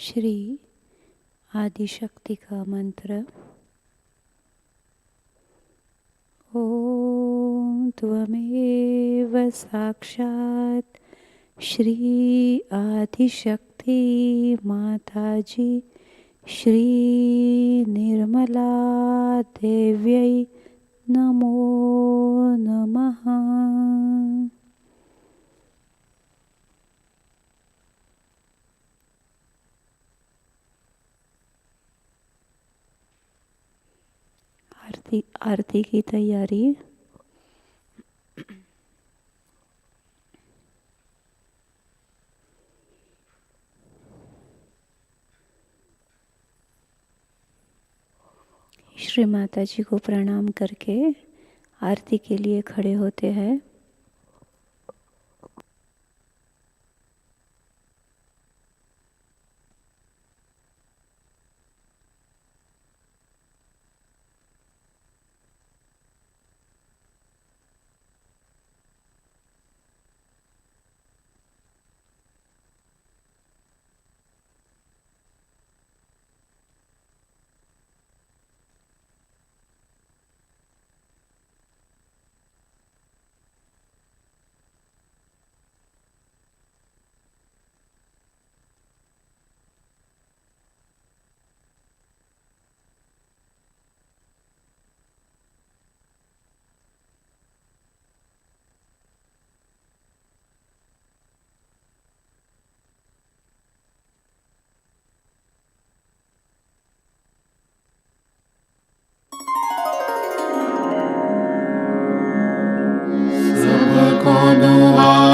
Shri Adishakti का मंत्र। ओम त्वमेव साक्षात् श्री आदिशक्ति माताजी श्री निर्मला देव्यै नमो नमः। आरती की तैयारी। श्री माता जी को प्रणाम करके आरती के लिए खड़े होते हैं। सबको दुआ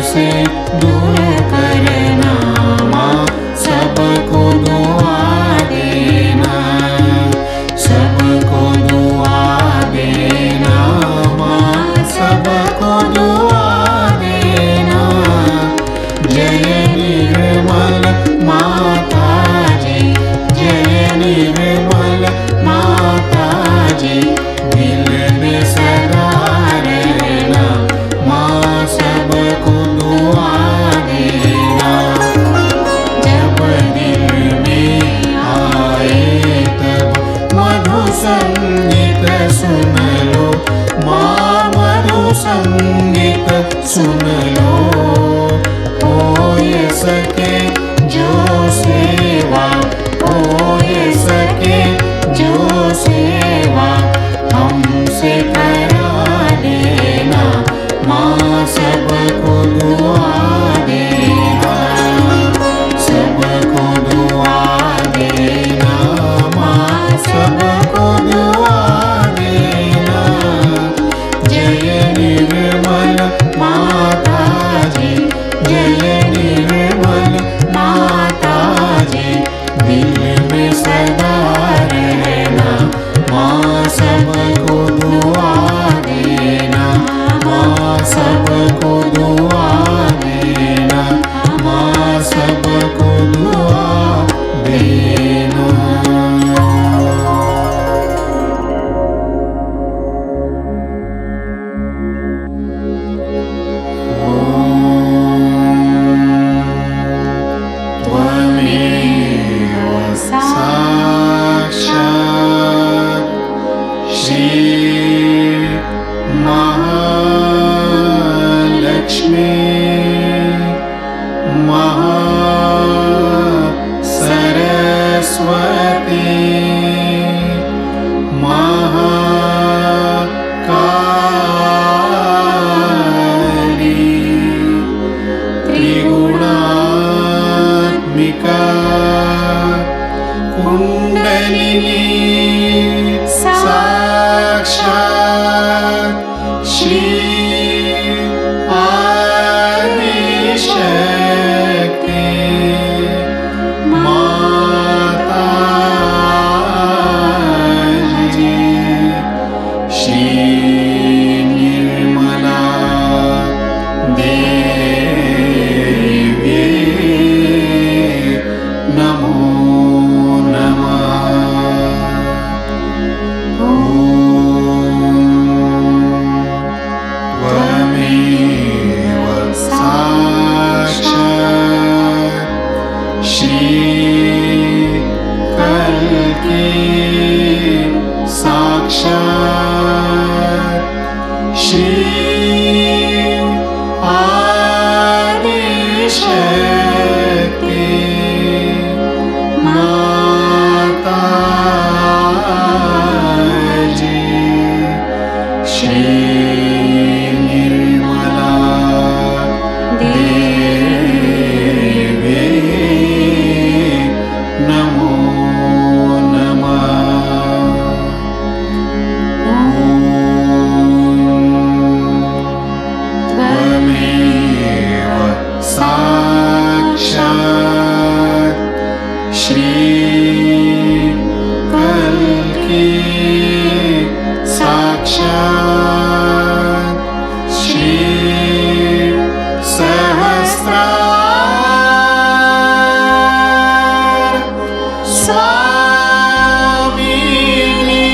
से दूर करना माँ, सबको दुआ देना, सबको दुआ देना माँ, सबको दुआ देना। जय निर्मल माताजी, जय निर्मल माताजी, दिल में सदा रहना माँ, सबको दुआ देना। जब दिल में आए तब मधु संगीत सुन लो माँ, मधु संगीत सुन लो। हो ये सके जो सेवा, हो ये सके जो सेवा, हमसे करा देना माँ, सबको दुआ देना, सबको दुआ देना माँ, सबको दुआ देना। जय निर्मल माताजी, जय निर्मल माताजी, दिल में सदा रहना माँ, सबको दुआ देना माँ, सबको दुआ देना माँ, सबको दुआ देना। त्वमेव साक्षात् श्री महालक्ष्मी महासरस्वती महाकाली त्रिगुणात्मिका कुंडलिनी साक्षात् श्री आदिशक्ति माताजी, श्री निर्मला देवी नमो नमः। त्वमेव साक्षात् श्री कल्की साक्षात् श्री आदिशक्ति माताजी, श्री निर्मला देवी नमो नमः। त्वमेव साक्षात् श्री कल्की साक्षात् श्री सहस्रार स्वामिनी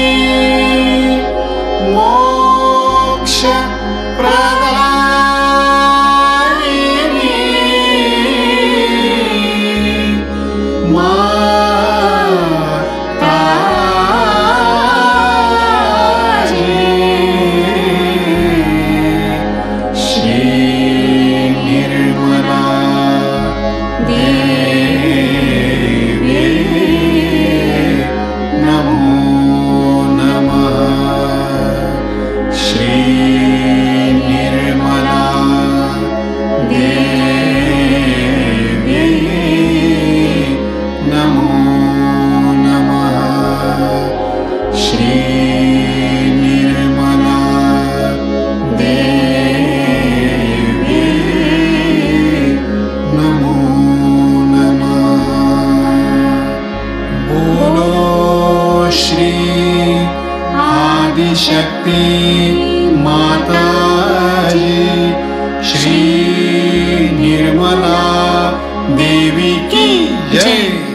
मोक्ष प्रदायिनी माताजी, श्री निर्मला देवी नमो नमः। श्री निर्मला देवी नमो नमः। श्री निर्मला देवी शक्ति माताजी, श्री निर्मला देवी की जय।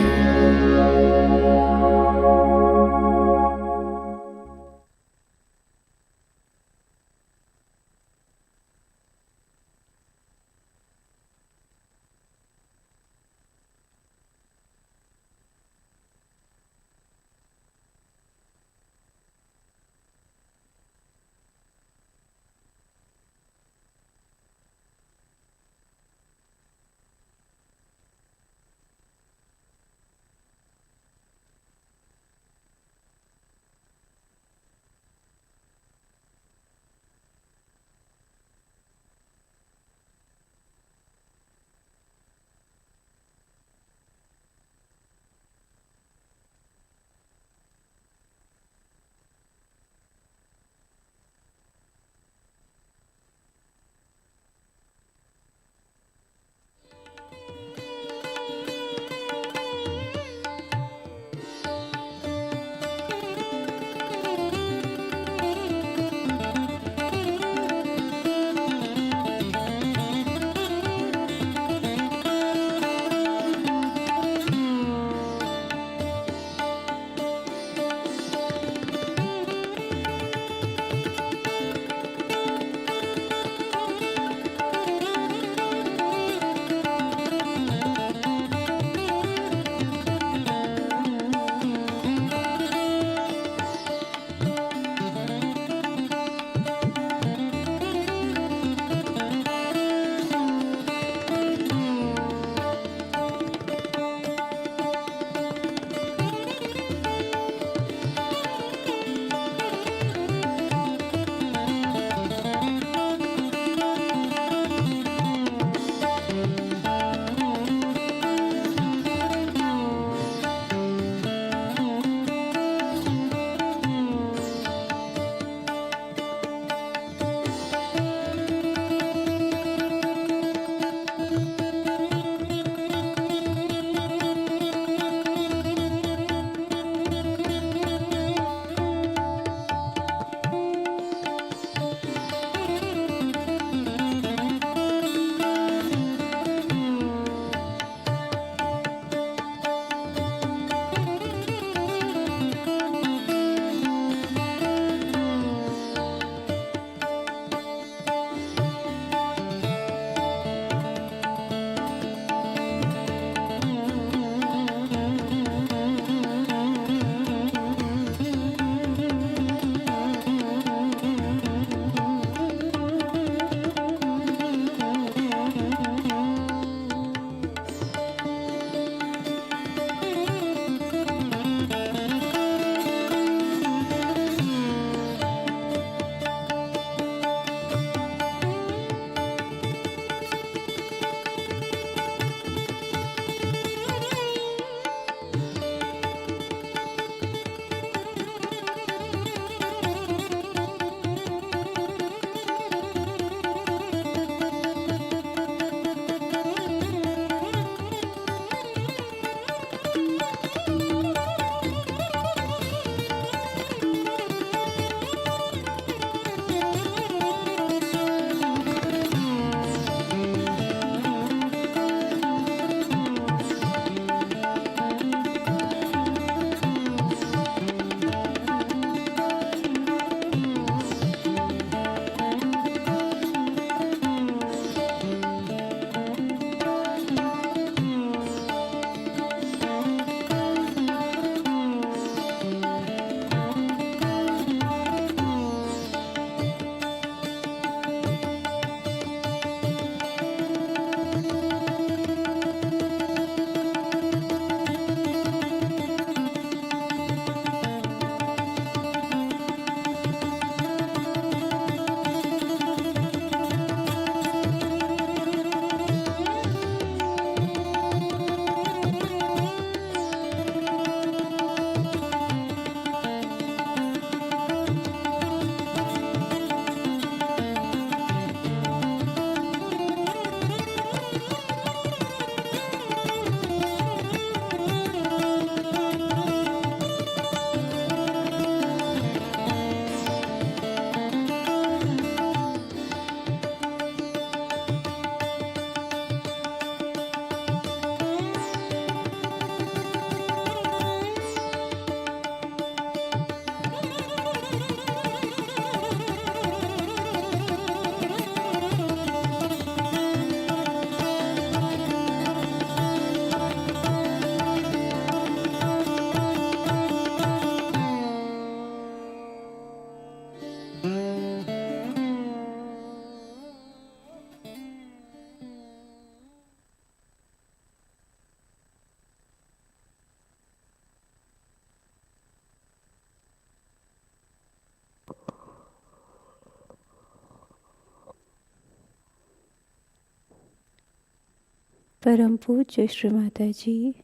परम पूज्य श्री माताजी,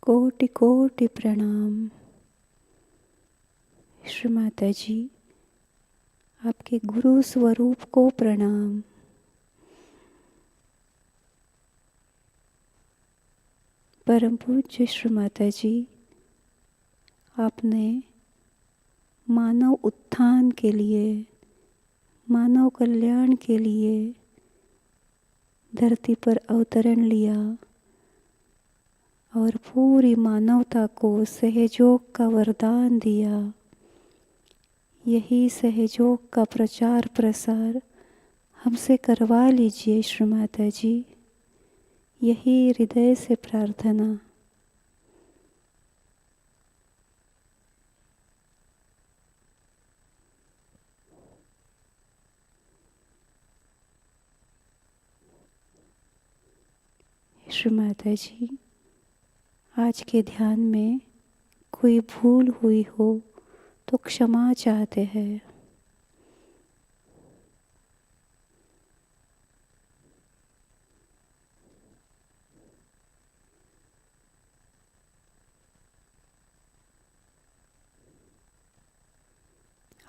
कोटि कोटि प्रणाम। श्री माताजी, आपके गुरु स्वरूप को प्रणाम। परम पूज्य श्री माताजी, आपने मानव उत्थान के लिए, मानव कल्याण के लिए धरती पर अवतरण लिया और पूरी मानवता को सहयोग का वरदान दिया। यही सहयोग का प्रचार प्रसार हमसे करवा लीजिए श्री माताजी, यही हृदय से प्रार्थना। श्री माताजी, आज के ध्यान में कोई भूल हुई हो तो क्षमा चाहते हैं।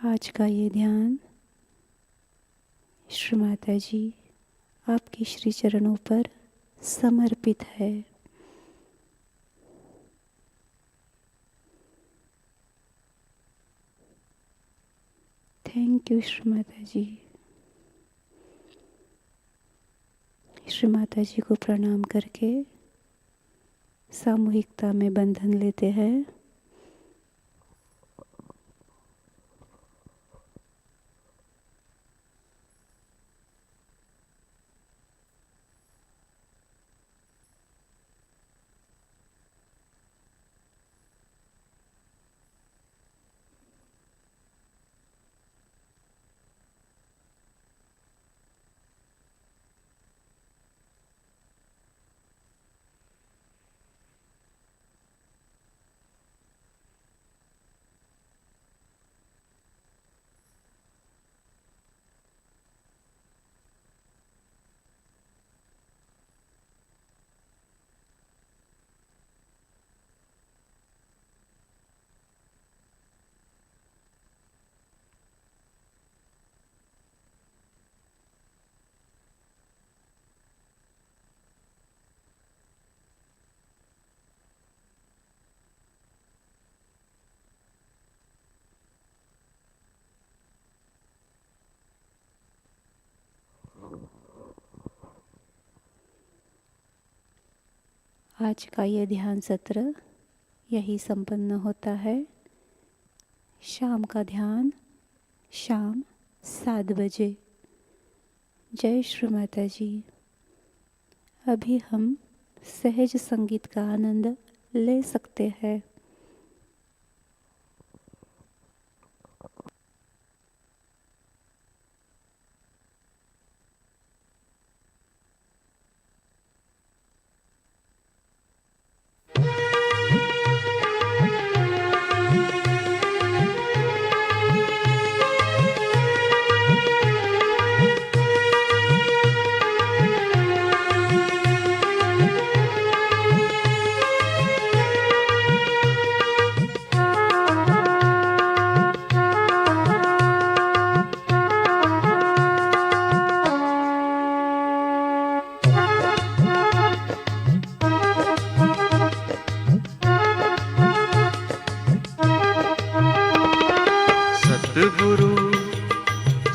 आज का ये ध्यान श्री माताजी आपके श्री चरणों पर समर्पित है। थैंक यू श्री माताजी। श्री माताजी को प्रणाम करके सामूहिकता में बंधन लेते हैं। आज का ये ध्यान सत्र यही संपन्न होता है। शाम का ध्यान शाम 7 बजे। जय श्री माता जी। अभी हम सहज संगीत का आनंद ले सकते हैं।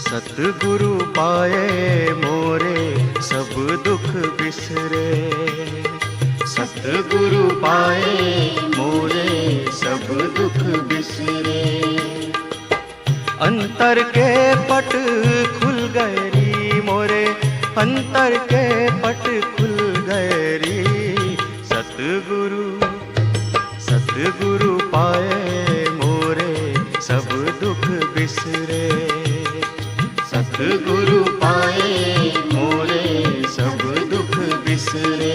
सतगुरु पाए मोरे सब दुख बिसरे। सतगुरु पाए मोरे सब दुख बिसरे। अंतर के पट खुल गए री मोरे, अंतर के पट खुल गए री। सतगुरु सतगुरु पाए मोरे सब दुख बिसरे। सतगुरु पाए मोरे सब दुख बिसरे।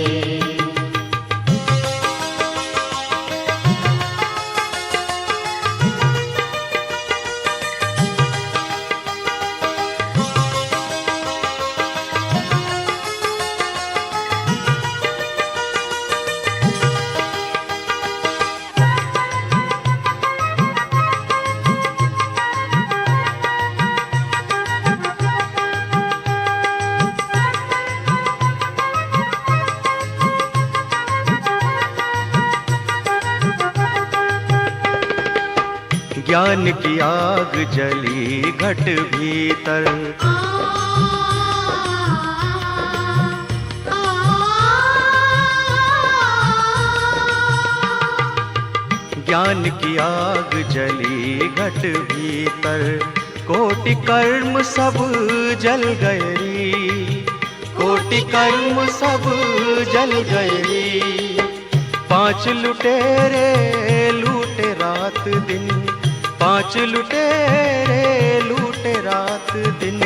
ज्ञान की आग जली घट भीतर, ज्ञान की आग जली घट भीतर, कोटि कर्म सब जल गए री, कोटि कर्म सब जल गए री। पांच लुटेरे लूटे रात दिन, पांच लुटेरे लूटे रात दिन,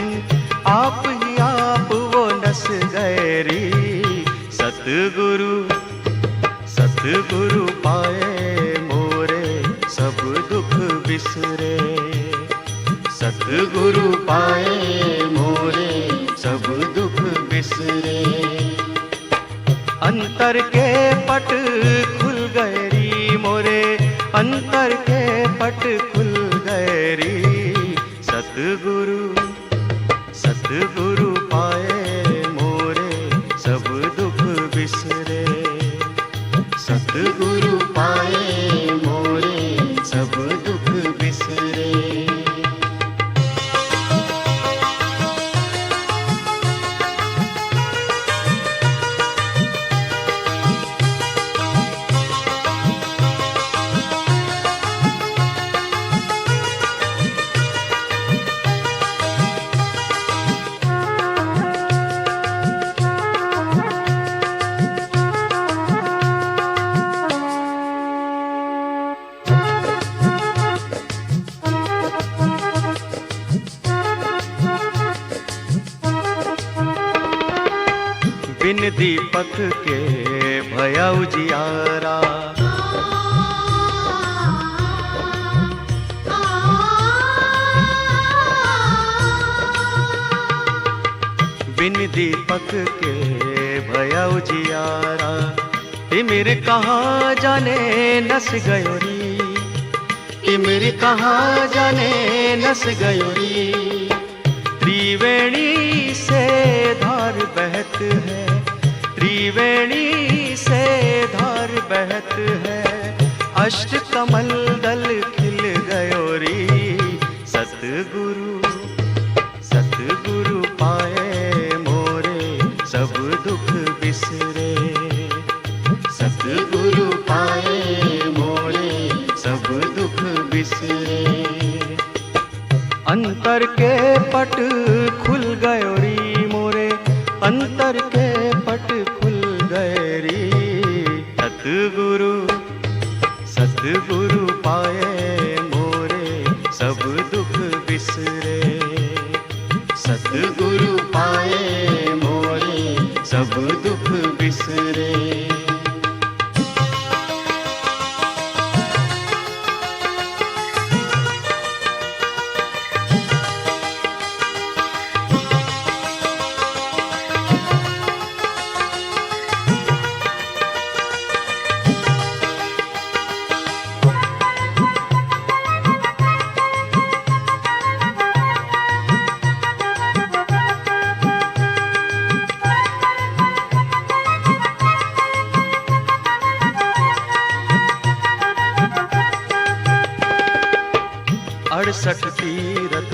आप ही आप वो नस गए री। सतगुरु सतगुरु पाए मोरे सब दुख बिसरे, सतगुरु पाए मोरे सब दुख बिसरे। अंतर के पट खुल गए री मोरे, अंतर के पट खुल गए री। सतगुरु सतगुरु पाए मोरे सब दुख बिसरे, सतगुरु पाए मोरे सब दुख बिसरे। बिन दीपक के भया उजियारा, बिन दीपक के भया उजियारा। तिमिर कहाँ जाने नस गयो री, तिमिर कहाँ जाने नस गयो री। त्रिवेणी से धार बहत है, त्रिवेणी से धार बहत है, अष्ट कमल दल खिल गयो री। सतगुरु सतगुरु पाए मोरे सब दुख बिसरे, सतगुरु पाए मोरे सब दुख बिसरे। अंतर के पट खुल गयो री मोरे, अंतर के पट खुल गए री। सतगुरु सतगुरु पाए मोरे सब दुख बिसरे, सतगुरु पाए मोरे सब दुख बिसरे। अड़सठ तीरथ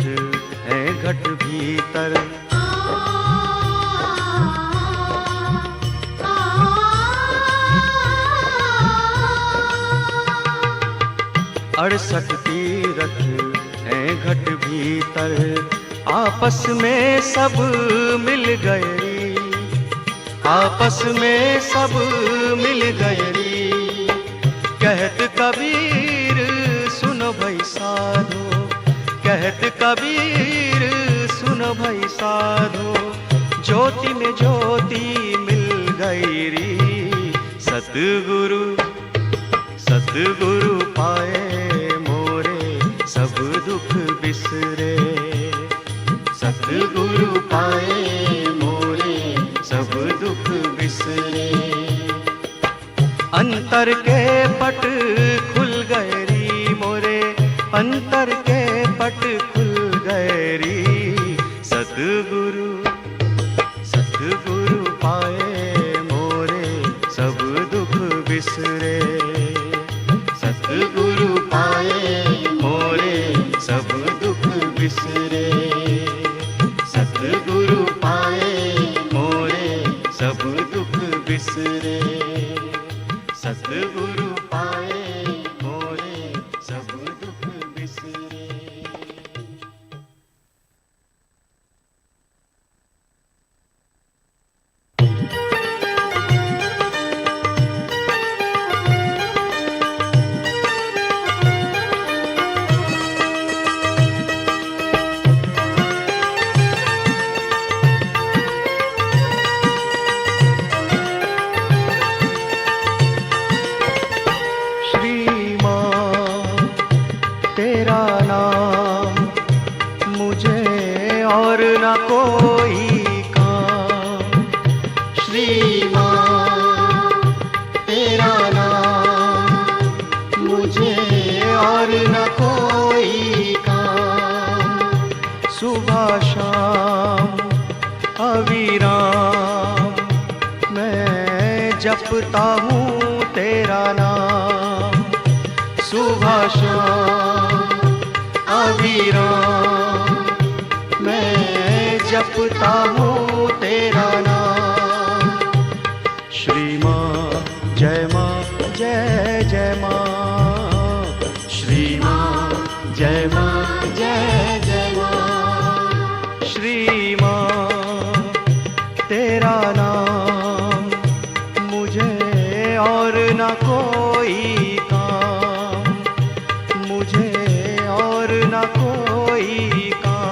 है घट भीतर, अड़सठ तीरथ है घट भीतर। आपस में सब मिल गए री, आपस में सब मिल गए री। कहत कबीर सुनो भाई साधो, कहत कबीर सुनो भाई साधो, ज्योति में ज्योति मिल गई री। सतगुरु सतगुरु पाए मोरे सब दुख बिसरे, सतगुरु पाए मोरे सब दुख बिसरे। अंतर के पट खुल गए री मोरे, अंतर के पट खुल गए री। सतगुरु सतगुरु पाए मोरे सब दुख बिसरे, सतगुरु पाए मोरे सतगुरु पाए मोरे सब दुख बिसरे। जपता हूँ तेरा नाम, सुबह शाम अविराम मैं जपता हूँ तेरा नाम। श्री माँ जय माँ, श्री माँ जय जय माँ। श्री माँ तेरा नाम मुझे और न कोई काम, मुझे और न कोई काम।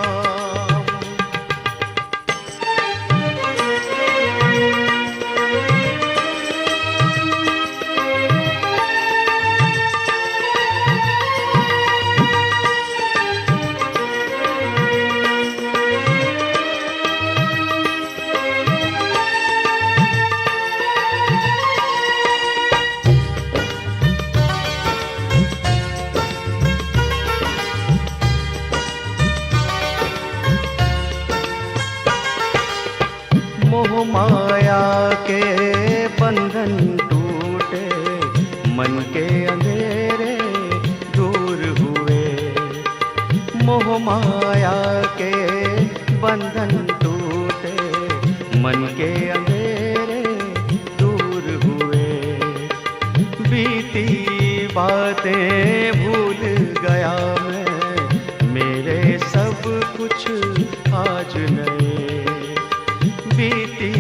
मोह माया के बंधन टूटे, मन के अंधेरे दूर हुए। मोह माया के बंधन टूटे, मन के अंधेरे दूर हुए। बीती बातें भूल गया मैं, मेरे सब कुछ आज नए। बीती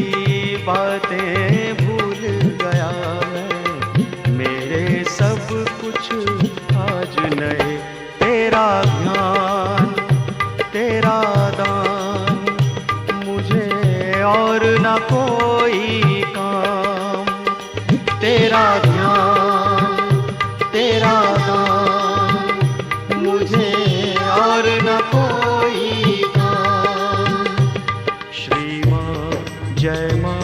बातें भूल गया मैं, मेरे सब कुछ आज नए। तेरा ध्यान तेरा दान मुझे और न कोई काम। तेरा ध्यान तेरा दान मुझे और न कोई काम। श्री माँ जय माँ,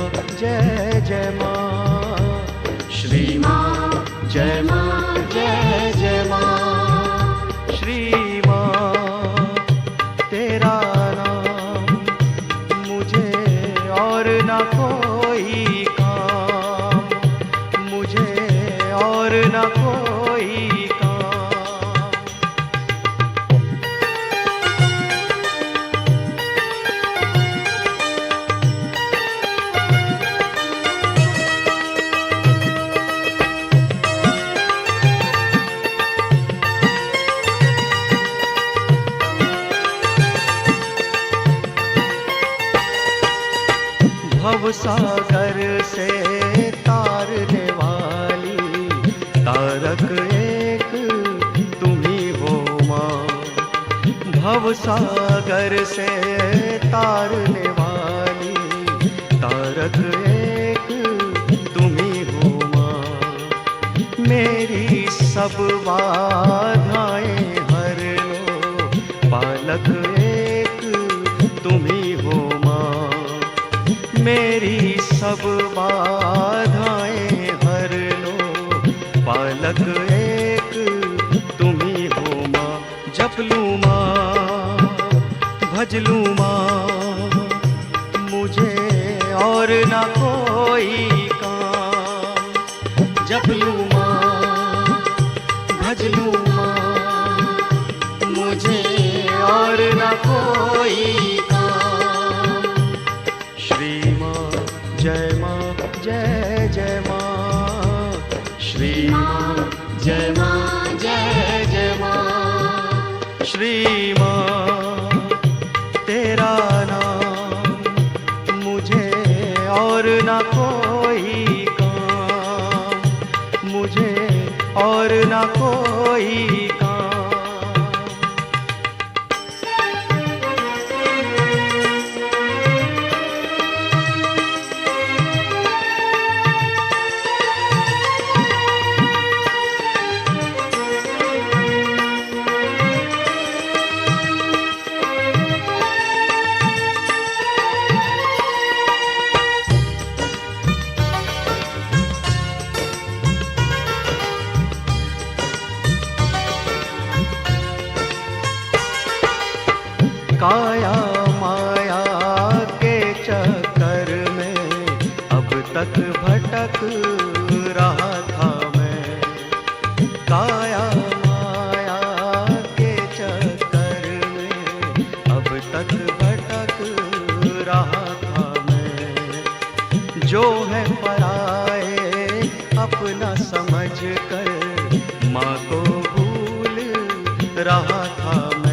श्री माँ जय जय माँ। श्री माँ तेरा नाम मुझे और न कोई काम, मुझे और न कोई काम। भव सागर से तारने वाली तारक एक तुम्ही हो माँ। भव सागर से तारने वाली तारक एक तुम्ही हो माँ। मेरी सब बाधाएं हर लो, पालक एक तुम्ही हो माँ। मेरी सब बाधाएं हर लो, पालक एक तुम्ही हो माँ। जप लूँ माँ भज लूँ माँ, मुझे और न कोई काम। जप लूँ माँ भज लूँ माँ, मुझे और न कोई काम। श्री माँ जय जय माँ। श्री माँ जय माँ जय जय माँ। श्री माँ तेरा नाम मुझे और ना कोई काम, मुझे और ना कोई काम। काया माया के चक्कर में अब तक भटक रहा था मैं। काया माया के चक्कर में अब तक भटक रहा था मैं। जो है पराए अपना समझ कर माँ को भूल रहा था मैं।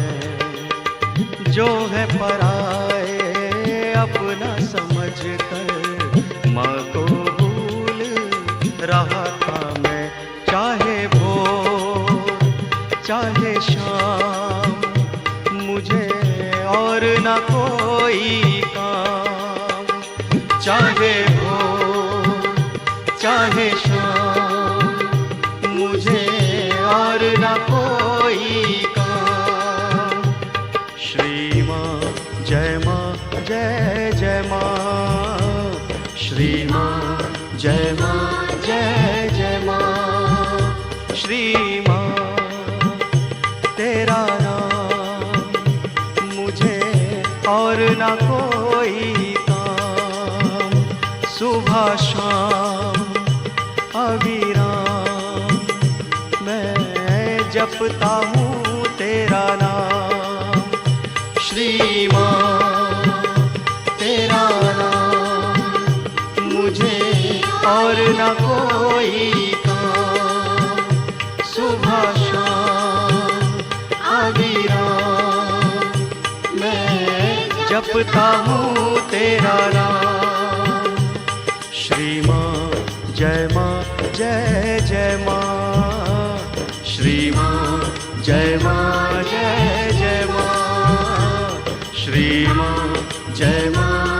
जो है पराए अपना समझ कर माँ को भूल रहा था मैं। चाहे भोर चाहे शाम मुझे और ना कोई काम। चाहे भोर चाहे शाम मुझे और ना कोई काम। श्री माँ जय माँ जय जय माँ। श्री माँ जय माँ जय जय माँ। श्री माँ तेरा नाम मुझे और ना कोई काम। सुबह शाम अविराम मैं जपता हूँ तेरा नाम। श्री माँ तेरा नाम मुझे और ना कोई काम। सुबह शाम अविराम मैं जपता हूँ तेरा नाम। श्री माँ जय जय माँ। श्री माँ जय जय जय माँ। श्री माँ जय माँ